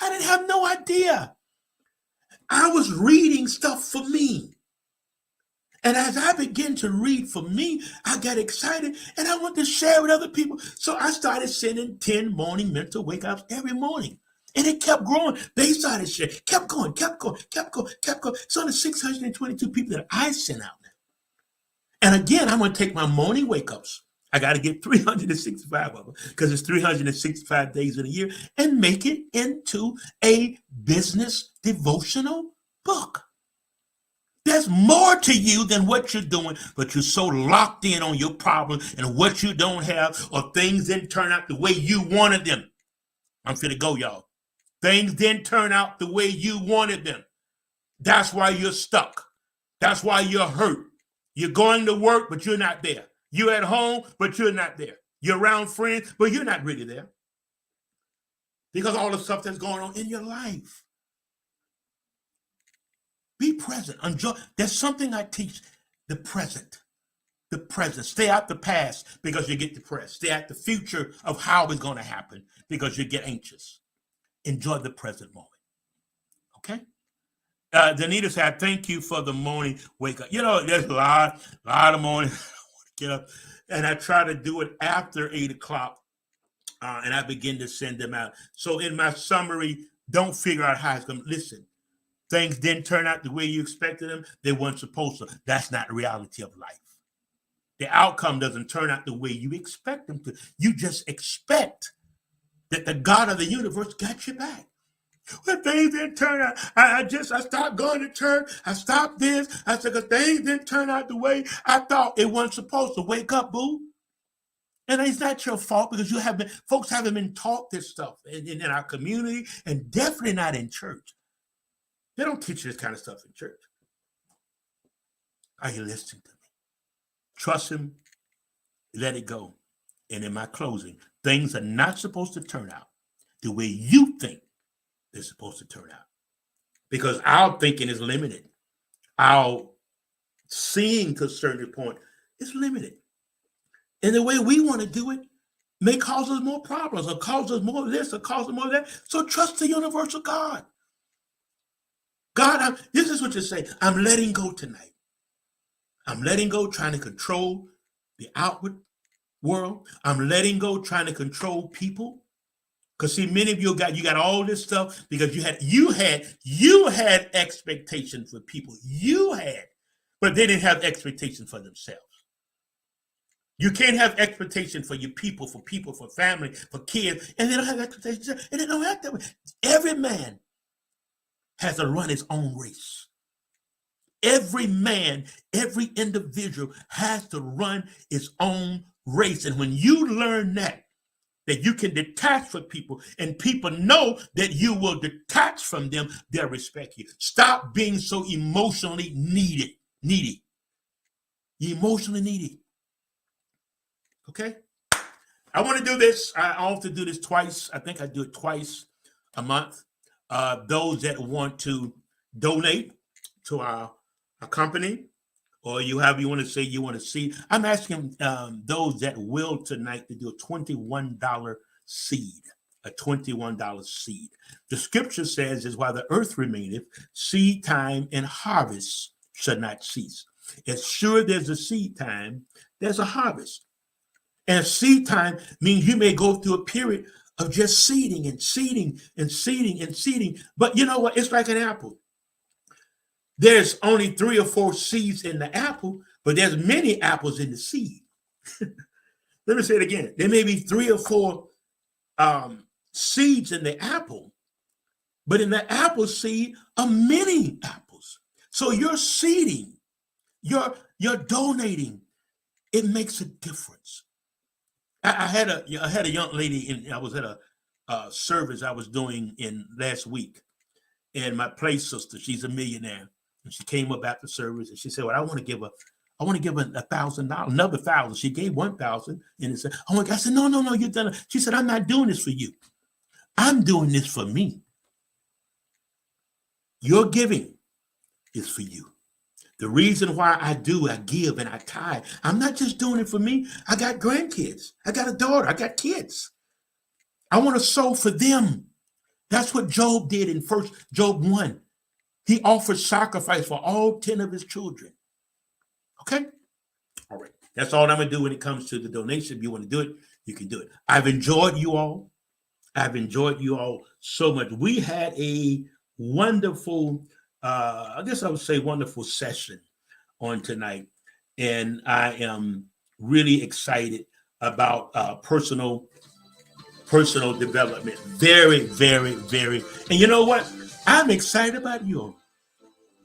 I didn't have no idea. I was reading stuff for me. And as I began to read for me, I got excited and I wanted to share with other people. So I started sending 10 morning mental wake ups every morning. And it kept growing. They started sharing, kept going. So the 622 people that I sent out now. And again, I'm going to take my morning wake ups. I got to get 365 of them because it's 365 days in a year and make it into a business devotional book. There's more to you than what you're doing, but you're so locked in on your problem and what you don't have, or things didn't turn out the way you wanted them. I'm finna go, y'all. Things didn't turn out the way you wanted them. That's why you're stuck. That's why you're hurt. You're going to work, but you're not there. You're at home, but you're not there. You're around friends, but you're not really there. Because all the stuff that's going on in your life. Be present. Enjoy. There's something I teach. The present. The present. Stay out the past because you get depressed. Stay out the future of how it's going to happen because you get anxious. Enjoy the present moment. Okay? Danita said, thank you for the morning wake up. You know, there's a lot of morning I want to get up. And I try to do it after 8 o'clock. And I begin to send them out. So in my summary, don't figure out how it's going to listen. Things didn't turn out the way you expected them. They weren't supposed to. That's not the reality of life. The outcome doesn't turn out the way you expect them to. You just expect that the God of the universe got your back. When things didn't turn out, I stopped going to church. I stopped this. I said, because things didn't turn out the way I thought it wasn't supposed to. Wake up, boo. And it's not your fault because folks haven't been taught this stuff in our community and definitely not in church. They don't teach this kind of stuff in church. Are you listening to me? Trust him. Let it go. And in my closing, things are not supposed to turn out the way you think they're supposed to turn out. Because our thinking is limited. Our seeing to a certain point is limited. And the way we want to do it may cause us more problems or cause us more this or cause us more that. So trust the universal God. God, this is what you're saying. I'm letting go tonight. I'm letting go, trying to control the outward world. I'm letting go, trying to control people. Because see, many of you got all this stuff because you had expectations for people. But they didn't have expectations for themselves. You can't have expectations for your people, for family, for kids, and they don't have expectations, and they don't act that way. Every man has to run his own race. Every man, every individual has to run his own race. And when you learn that you can detach from people and people know that you will detach from them, they'll respect you. Stop being so emotionally needy. You're emotionally needy. Okay? I want to do this. I often do this twice. I think I do it twice a month. Those that want to donate to our company, or you want to say you want to see, I'm asking those that will tonight to do a $21 seed. a $21 seed. The scripture says is while the earth remaineth, seed time and harvest shall not cease. As sure there's a seed time, there's a harvest. And seed time means you may go through a period of just seeding and seeding and seeding and seeding. But you know what? It's like an apple. There's only 3 or 4 seeds in the apple, but there's many apples in the seed. Let me say it again. There may be 3 or 4 seeds in the apple, but in the apple seed are many apples. So you're seeding, you're donating. It makes a difference. I had a young lady, and I was at a service I was doing in last week, and my play sister, she's a millionaire, and she came up after service and she said, "Well, I want to give her $1,000, another 1,000." She gave 1,000, and it said, "Oh," I said, "No, you've done it." She said, "I'm not doing this for you. I'm doing this for me. Your giving is for you." The reason why I give and I tithe, I'm not just doing it for me. I got grandkids. I got a daughter. I got kids. I want to sow for them. That's what Job did in Job 1. He offered sacrifice for all 10 of his children. Okay? All right. That's all I'm going to do when it comes to the donation. If you want to do it, you can do it. I've enjoyed you all. So much. We had a wonderful, I guess I would say wonderful session on tonight. And I am really excited about personal development. Very, very, very. And you know what? I'm excited about you.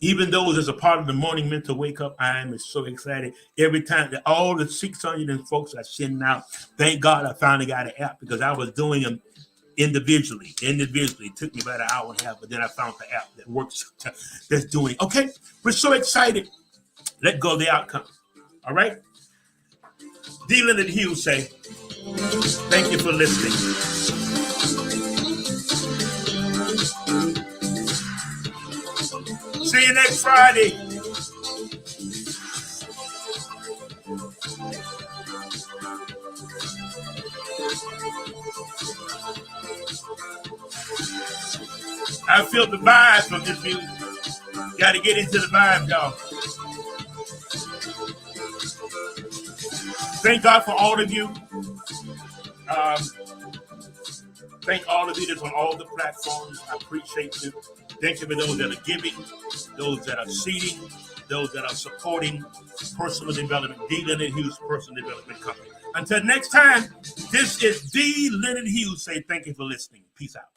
Even those as a part of the morning mental wake up, I am so excited every time that all the 600 folks are sending out. Thank God I finally got an app because I was doing them individually. It took me about an hour and a half, but then I found the app that works, that's doing it. Okay, we're so excited. Let go of the outcome. All right. D. Leonard Hughes say, thank you for listening. See you next Friday. I feel the vibe from this music. Got to get into the vibe, y'all. Thank God for all of you. Thank all of you that's on all the platforms. I appreciate you. Thank you for those that are giving, those that are seeding, those that are supporting personal development. D. Leonard Hughes Personal Development Company. Until next time, this is D. Leonard Hughes. Say thank you for listening. Peace out.